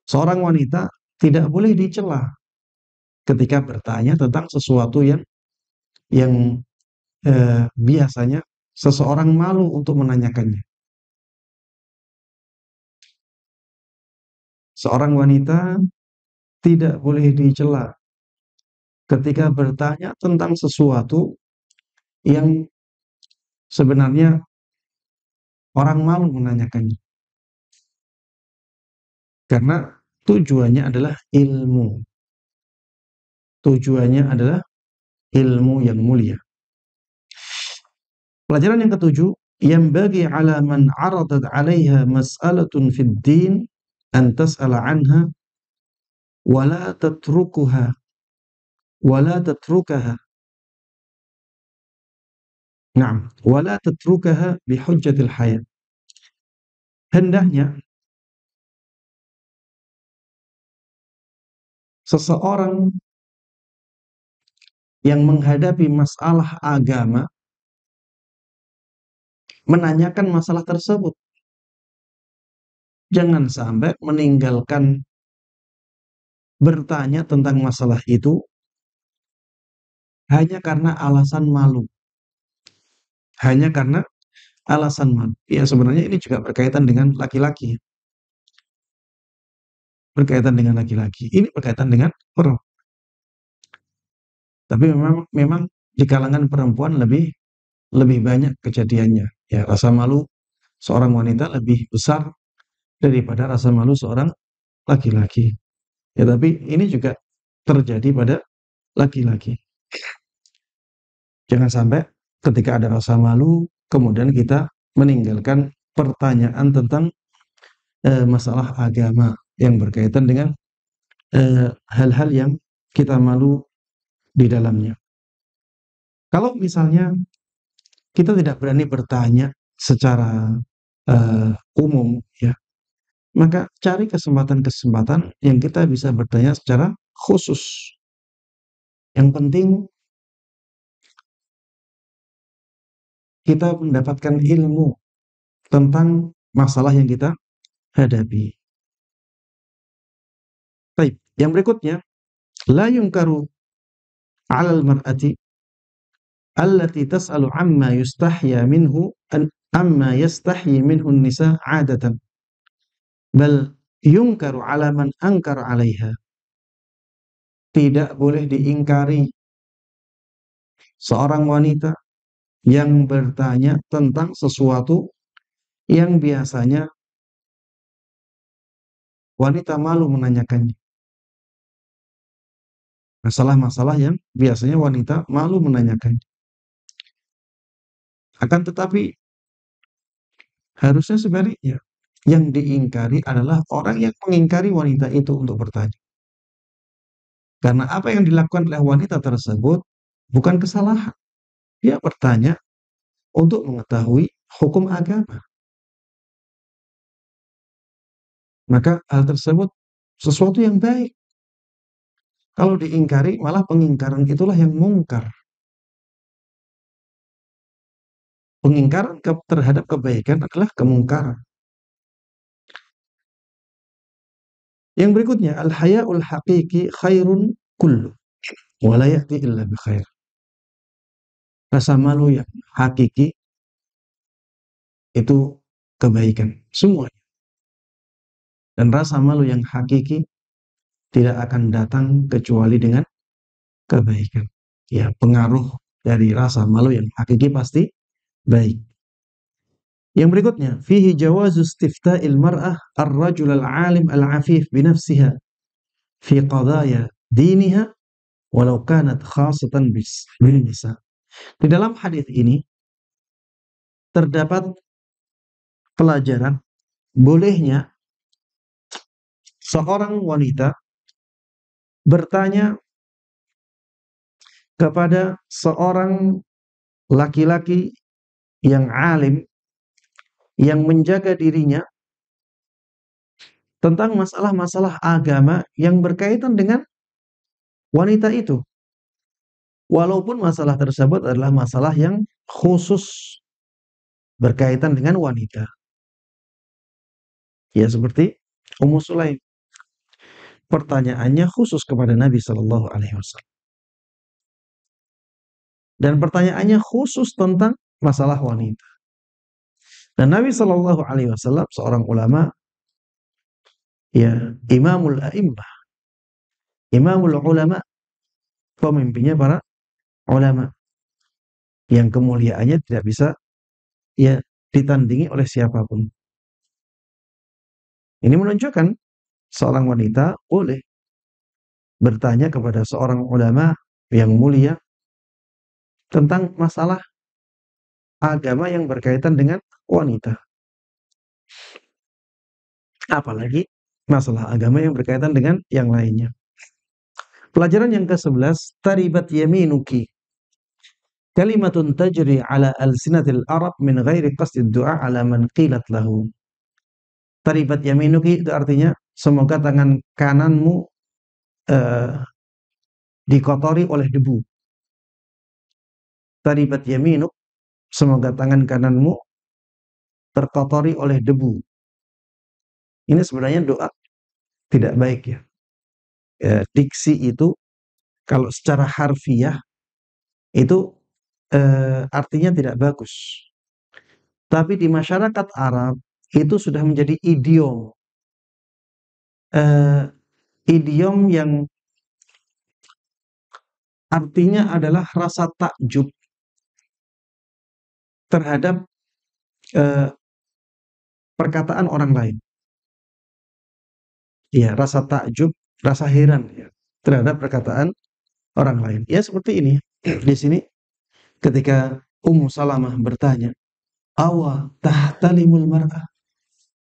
Seorang wanita tidak boleh dicela ketika bertanya tentang sesuatu yang biasanya seseorang malu untuk menanyakannya. Seorang wanita tidak boleh dicela ketika bertanya tentang sesuatu yang sebenarnya orang malu menanyakannya. Karena tujuannya adalah ilmu. Tujuannya adalah ilmu yang mulia. Pelajaran yang ketujuh, yang bagi ala man aradat 'alaiha mas'alatun fid din an tas'ala 'anha wa la tatrukuha wa la tatrukaha. Naam, wa la tatrukaha bi hujjatil hayat. Hendaknya seseorang yang menghadapi masalah agama menanyakan masalah tersebut. Jangan sampai meninggalkan bertanya tentang masalah itu hanya karena alasan malu. Hanya karena alasan malu. Ya, sebenarnya ini juga berkaitan dengan laki-laki. Berkaitan dengan laki-laki. Ini berkaitan dengan perempuan. Tapi memang di kalangan perempuan lebih banyak kejadiannya. Ya, rasa malu seorang wanita lebih besar daripada rasa malu seorang laki-laki. Ya, tapi ini juga terjadi pada laki-laki. Jangan sampai ketika ada rasa malu, kemudian kita meninggalkan pertanyaan tentang masalah agama yang berkaitan dengan hal-hal yang kita malu di dalamnya. Kalau misalnya kita tidak berani bertanya secara umum, ya, maka cari kesempatan-kesempatan yang kita bisa bertanya secara khusus. Yang penting kita mendapatkan ilmu tentang masalah yang kita hadapi. Baik, yang berikutnya, la yunkaru 'alal mar'ati allati tas'alu 'amma yustahya minhu amma yastahyi minhu an-nisa 'adatan. Bal yunkaru 'ala man ankara 'alaiha. Tidak boleh diingkari seorang wanita yang bertanya tentang sesuatu yang biasanya wanita malu menanyakannya. Masalah-masalah yang biasanya wanita malu menanyakannya. Akan tetapi harusnya sebaliknya. Yang diingkari adalah orang yang mengingkari wanita itu untuk bertanya. Karena apa yang dilakukan oleh wanita tersebut bukan kesalahan. Dia bertanya untuk mengetahui hukum agama. Maka hal tersebut sesuatu yang baik. Kalau diingkari, malah pengingkaran itulah yang mungkar. Pengingkaran terhadap kebaikan adalah kemungkaran. Yang berikutnya, al-haya'ul haqiqi khairun kullu wa la ya'ti illa bi khair. Rasa malu yang hakiki itu kebaikan semuanya. Dan rasa malu yang hakiki tidak akan datang kecuali dengan kebaikan. Ya, pengaruh dari rasa malu yang hakiki pasti baik. Yang berikutnya, fihi jawazu istifta'il mar'ah ar-rajul al-alim al-afif binafsiha fi qadaya diniha walau kanat khasatan bil nisa. Di dalam hadis ini terdapat pelajaran bolehnya seorang wanita bertanya kepada seorang laki-laki yang alim yang menjaga dirinya tentang masalah-masalah agama yang berkaitan dengan wanita itu. Walaupun masalah tersebut adalah masalah yang khusus berkaitan dengan wanita. Ya, seperti Ummu Sulaim. pertanyaannya khusus kepada Nabi Shallallahu Alaihi Wasallam. Dan pertanyaannya khusus tentang masalah wanita. Dan Nabi Shallallahu Alaihi Wasallam seorang ulama, ya, imamul a'immah, imamul ulama, pemimpinnya para ulama yang kemuliaannya tidak bisa ya ditandingi oleh siapapun. Ini menunjukkan seorang wanita boleh bertanya kepada seorang ulama yang mulia tentang masalah agama yang berkaitan dengan wanita. Apalagi masalah agama yang berkaitan dengan yang lainnya. Pelajaran yang ke-11, taribat yaminuki. Kalimatun tajri ala alsinatil Arab min ghairi qasdid du'a ala man qilat lahu. Taribat yaminuki itu artinya semoga tangan kananmu dikotori oleh debu. Taribat yaminuk, semoga tangan kananmu terkotori oleh debu. Ini sebenarnya doa tidak baik ya. Diksi itu kalau secara harfiah itu artinya tidak bagus. Tapi di masyarakat Arab itu sudah menjadi idiom. Idiom yang artinya adalah rasa takjub terhadap perkataan orang lain. Ya, rasa takjub, rasa heran ya, terhadap perkataan orang lain. Ya seperti ini. Di sini ketika Ummu Salamah bertanya, "Awa tahtalimul mar'ah?"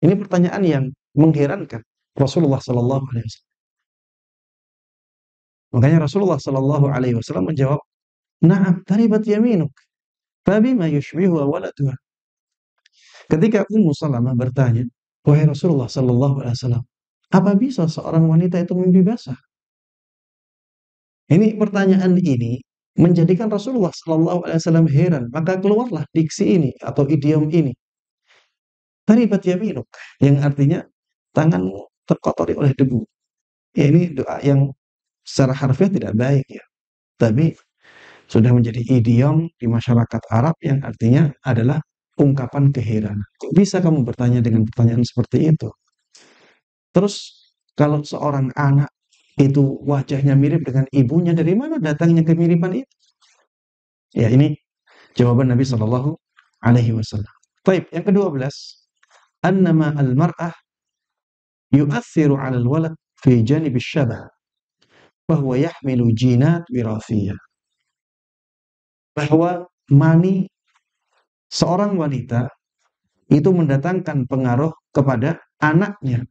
Ini pertanyaan yang mengherankan Rasulullah sallallahu alaihi wasallam. Makanya Rasulullah sallallahu alaihi wasallam menjawab, "Na'am, taribat yaminuk. Fabima yushbihu waladuha." Ketika Ummu Salamah bertanya, "Wahai Rasulullah sallallahu alaihi wasallam, apa bisa seorang wanita itu mimpi basah?" Ini pertanyaan ini menjadikan Rasulullah sallallahu alaihi wasallam heran, maka keluarlah diksi ini atau idiom ini. Taribat yaminuk, yang artinya tanganmu terkotori oleh debu. Ya, ini doa yang secara harfiah tidak baik ya. Tapi sudah menjadi idiom di masyarakat Arab yang artinya adalah ungkapan keheranan. Kok bisa kamu bertanya dengan pertanyaan seperti itu? Terus kalau seorang anak itu wajahnya mirip dengan ibunya, dari mana datangnya kemiripan itu? Ya, ini jawaban Nabi Shallallahu alaihi wasallam. Baik, yang ke-12, annama al-mar'ah yu'athiru 'ala al-walad fi janib asy-syabah wa huwa yahmilu jinat wirathiyah. Bahwa mani seorang wanita itu mendatangkan pengaruh kepada anaknya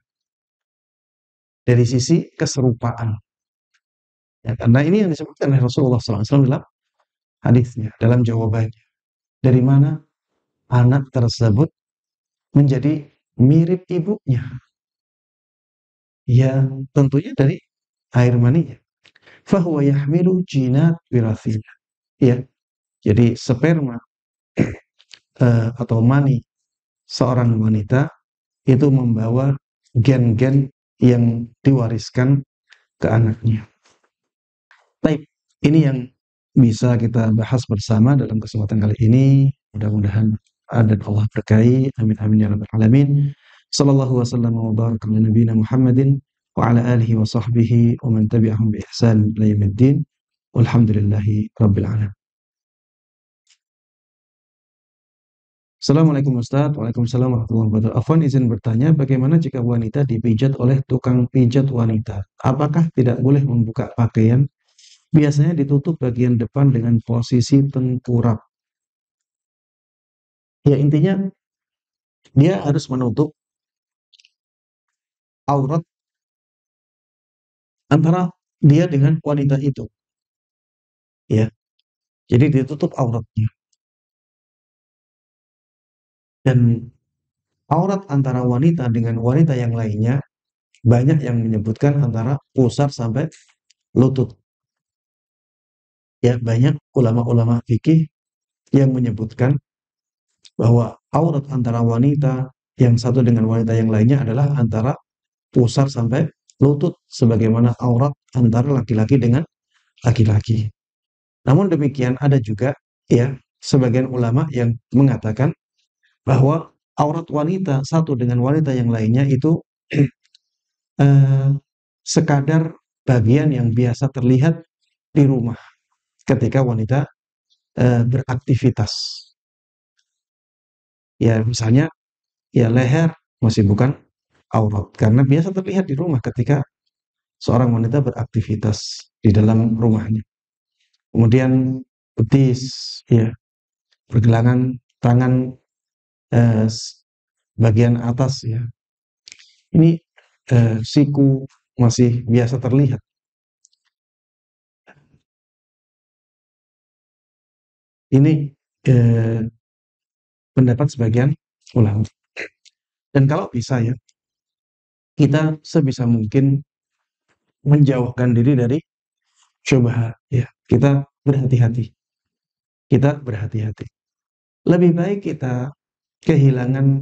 dari sisi keserupaan. Ya, karena ini yang disebutkan oleh Rasulullah SAW dalam hadisnya, dalam jawabannya. Dari mana anak tersebut menjadi mirip ibunya? Ya, tentunya dari air maninya. Fahuwa yahmilu jinat wirathiyah. Ya, jadi sperma atau mani seorang wanita itu membawa gen-gen yang diwariskan ke anaknya. Baik, ini yang bisa kita bahas bersama dalam kesempatan kali ini. Mudah-mudahan ada Allah berkahi. Amin amin ya rabbal alamin. Sallallahu wasallam wa baraka ala nabiyina Muhammadin wa ala alihi wa sahbihi wa man tabi'ahum bi ihsan ila yaumiddin. Walhamdulillahi rabbil alamin. Assalamualaikum Ustaz. Waalaikumsalam warahmatullahi wabarakatuh. Afwan izin bertanya, bagaimana jika wanita dipijat oleh tukang pijat wanita? Apakah tidak boleh membuka pakaian? Biasanya ditutup bagian depan dengan posisi tengkurap. Ya, intinya dia harus menutup aurat antara dia dengan wanita itu. Ya, jadi ditutup auratnya. Dan aurat antara wanita dengan wanita yang lainnya banyak yang menyebutkan antara pusar sampai lutut. Ya, banyak ulama-ulama fikih yang menyebutkan bahwa aurat antara wanita yang satu dengan wanita yang lainnya adalah antara pusar sampai lutut sebagaimana aurat antara laki-laki dengan laki-laki. Namun demikian ada juga ya sebagian ulama yang mengatakan bahwa aurat wanita satu dengan wanita yang lainnya itu eh, sekadar bagian yang biasa terlihat di rumah ketika wanita beraktivitas. Ya misalnya ya leher masih bukan aurat karena biasa terlihat di rumah ketika seorang wanita beraktivitas di dalam rumahnya. Kemudian betis, ya, pergelangan tangan eh, bagian atas, ya. Ini siku masih biasa terlihat. Ini eh, pendapat sebagian ulama. Dan kalau bisa ya, kita sebisa mungkin menjauhkan diri dari syubhat. Ya, kita berhati-hati. Kita berhati-hati. Lebih baik kita kehilangan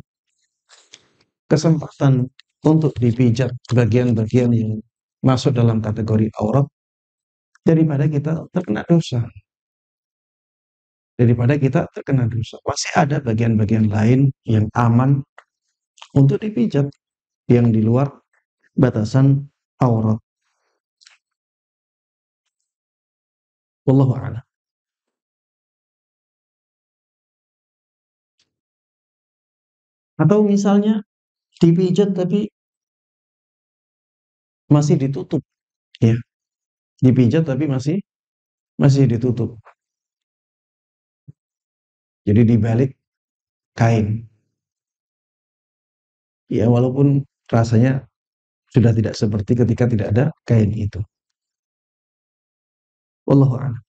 kesempatan untuk dipijat bagian-bagian yang masuk dalam kategori aurat daripada kita terkena dosa. Daripada kita terkena dosa. Masih ada bagian-bagian lain yang aman untuk dipijat yang di luar batasan aurat. Wallahu a'lam. Atau misalnya dipijat tapi masih ditutup, ya. Dipijat tapi masih ditutup. Jadi dibalik kain. Ya walaupun rasanya sudah tidak seperti ketika tidak ada kain itu. Wallahu a'lam.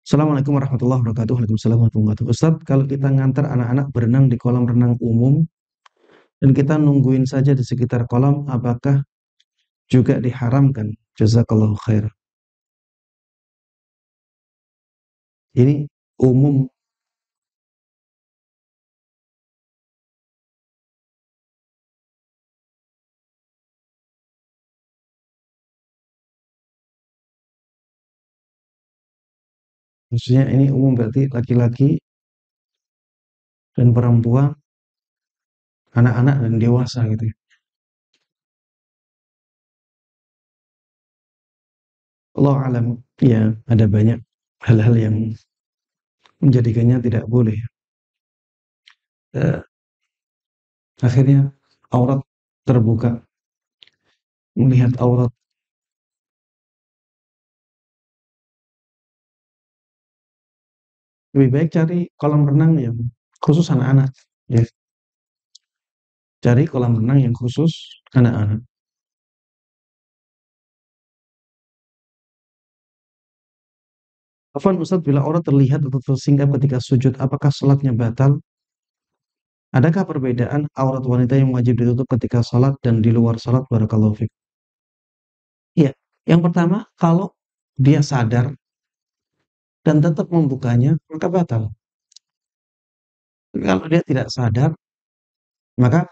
Assalamualaikum warahmatullahi wabarakatuh. Waalaikumsalam warahmatullahi wabarakatuh. Ustaz, kalau kita ngantar anak-anak berenang di kolam renang umum dan kita nungguin saja di sekitar kolam, apakah juga diharamkan? Jazakallahu khair. Ini umum, maksudnya ini umum berarti laki-laki dan perempuan, anak-anak dan dewasa gitu ya. Allah alam, ya ada banyak hal-hal yang menjadikannya tidak boleh. Eh, akhirnya aurat terbuka, melihat aurat. Lebih baik cari kolam renang yang khusus anak-anak, ya. Cari kolam renang yang khusus anak-anak. Afwan Ustaz, bila aurat terlihat atau tersingkap ketika sujud, apakah sholatnya batal? Adakah perbedaan aurat wanita yang wajib ditutup ketika sholat dan di luar sholat? Barakallahu fiik. Iya, yang pertama, kalau dia sadar dan tetap membukanya, maka batal. Tapi kalau dia tidak sadar, maka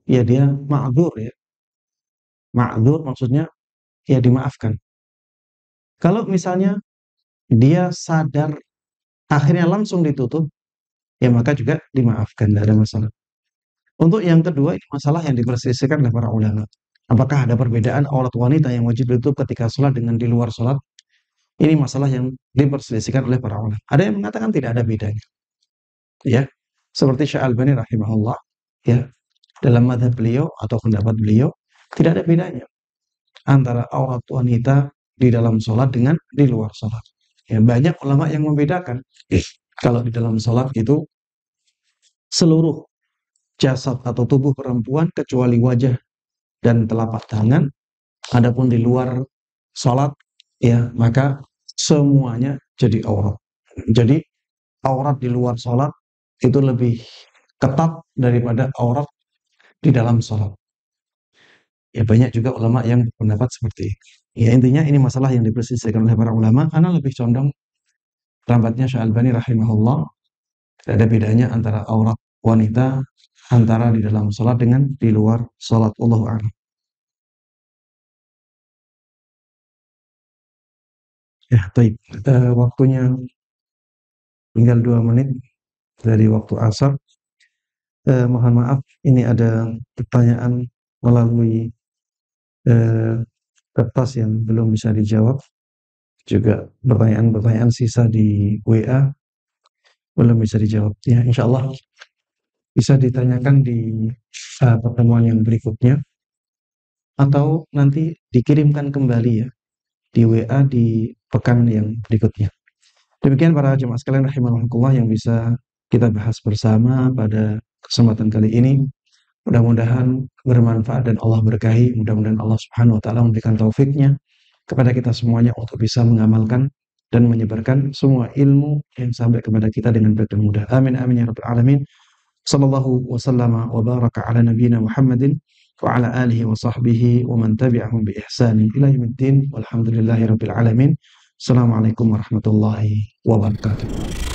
ya dia ma'dzur ya. Ma'dzur maksudnya ya dimaafkan. Kalau misalnya dia sadar akhirnya langsung ditutup, ya maka juga dimaafkan, tidak ada masalah. Untuk yang kedua, ini masalah yang diperselisihkan oleh para ulama. Apakah ada perbedaan aurat wanita yang wajib ditutup ketika sholat dengan di luar sholat? Ini masalah yang diperselisihkan oleh para ulama. Ada yang mengatakan tidak ada bedanya. Ya, seperti Syekh Albani rahimahullah, ya, dalam madhab beliau atau pendapat beliau, tidak ada bedanya antara aurat wanita di dalam sholat dengan di luar sholat. Ya, banyak ulama yang membedakan. Kalau di dalam sholat itu seluruh jasad atau tubuh perempuan kecuali wajah dan telapak tangan. Adapun di luar sholat, ya maka semuanya jadi aurat. Jadi aurat di luar sholat itu lebih ketat daripada aurat di dalam sholat. Ya banyak juga ulama yang berpendapat seperti itu. Ya intinya ini masalah yang diperselisihkan oleh para ulama. Karena lebih condong pendapatnya Syekh Albani rahimahullah, tidak ada bedanya antara aurat wanita antara di dalam sholat dengan di luar sholat. Allahu a'lam. Ya, baik. Waktunya tinggal 2 menit dari waktu asar. Mohon maaf, ini ada pertanyaan melalui eh, kertas yang belum bisa dijawab. Juga pertanyaan-pertanyaan sisa di WA belum bisa dijawab. Ya, insya Allah bisa ditanyakan di pertemuan yang berikutnya atau nanti dikirimkan kembali ya di WA di pekan yang berikutnya. Demikian para jemaah sekalian rahimakumullah yang bisa kita bahas bersama pada kesempatan kali ini. Mudah-mudahan bermanfaat dan Allah berkahi. Mudah-mudahan Allah Subhanahu wa taala memberikan taufiknya kepada kita semuanya untuk bisa mengamalkan dan menyebarkan semua ilmu yang sampai kepada kita dengan baik dan mudah. Amin amin ya rabbal alamin. Sallallahu wasallama wa baraka ala nabiyyina Muhammadin wa ala alihi wa sahbihi wa man tabi'ahum bi ihsanin ila yaumiddin walhamdulillahi rabbil alamin. Assalamualaikum warahmatullahi wabarakatuh.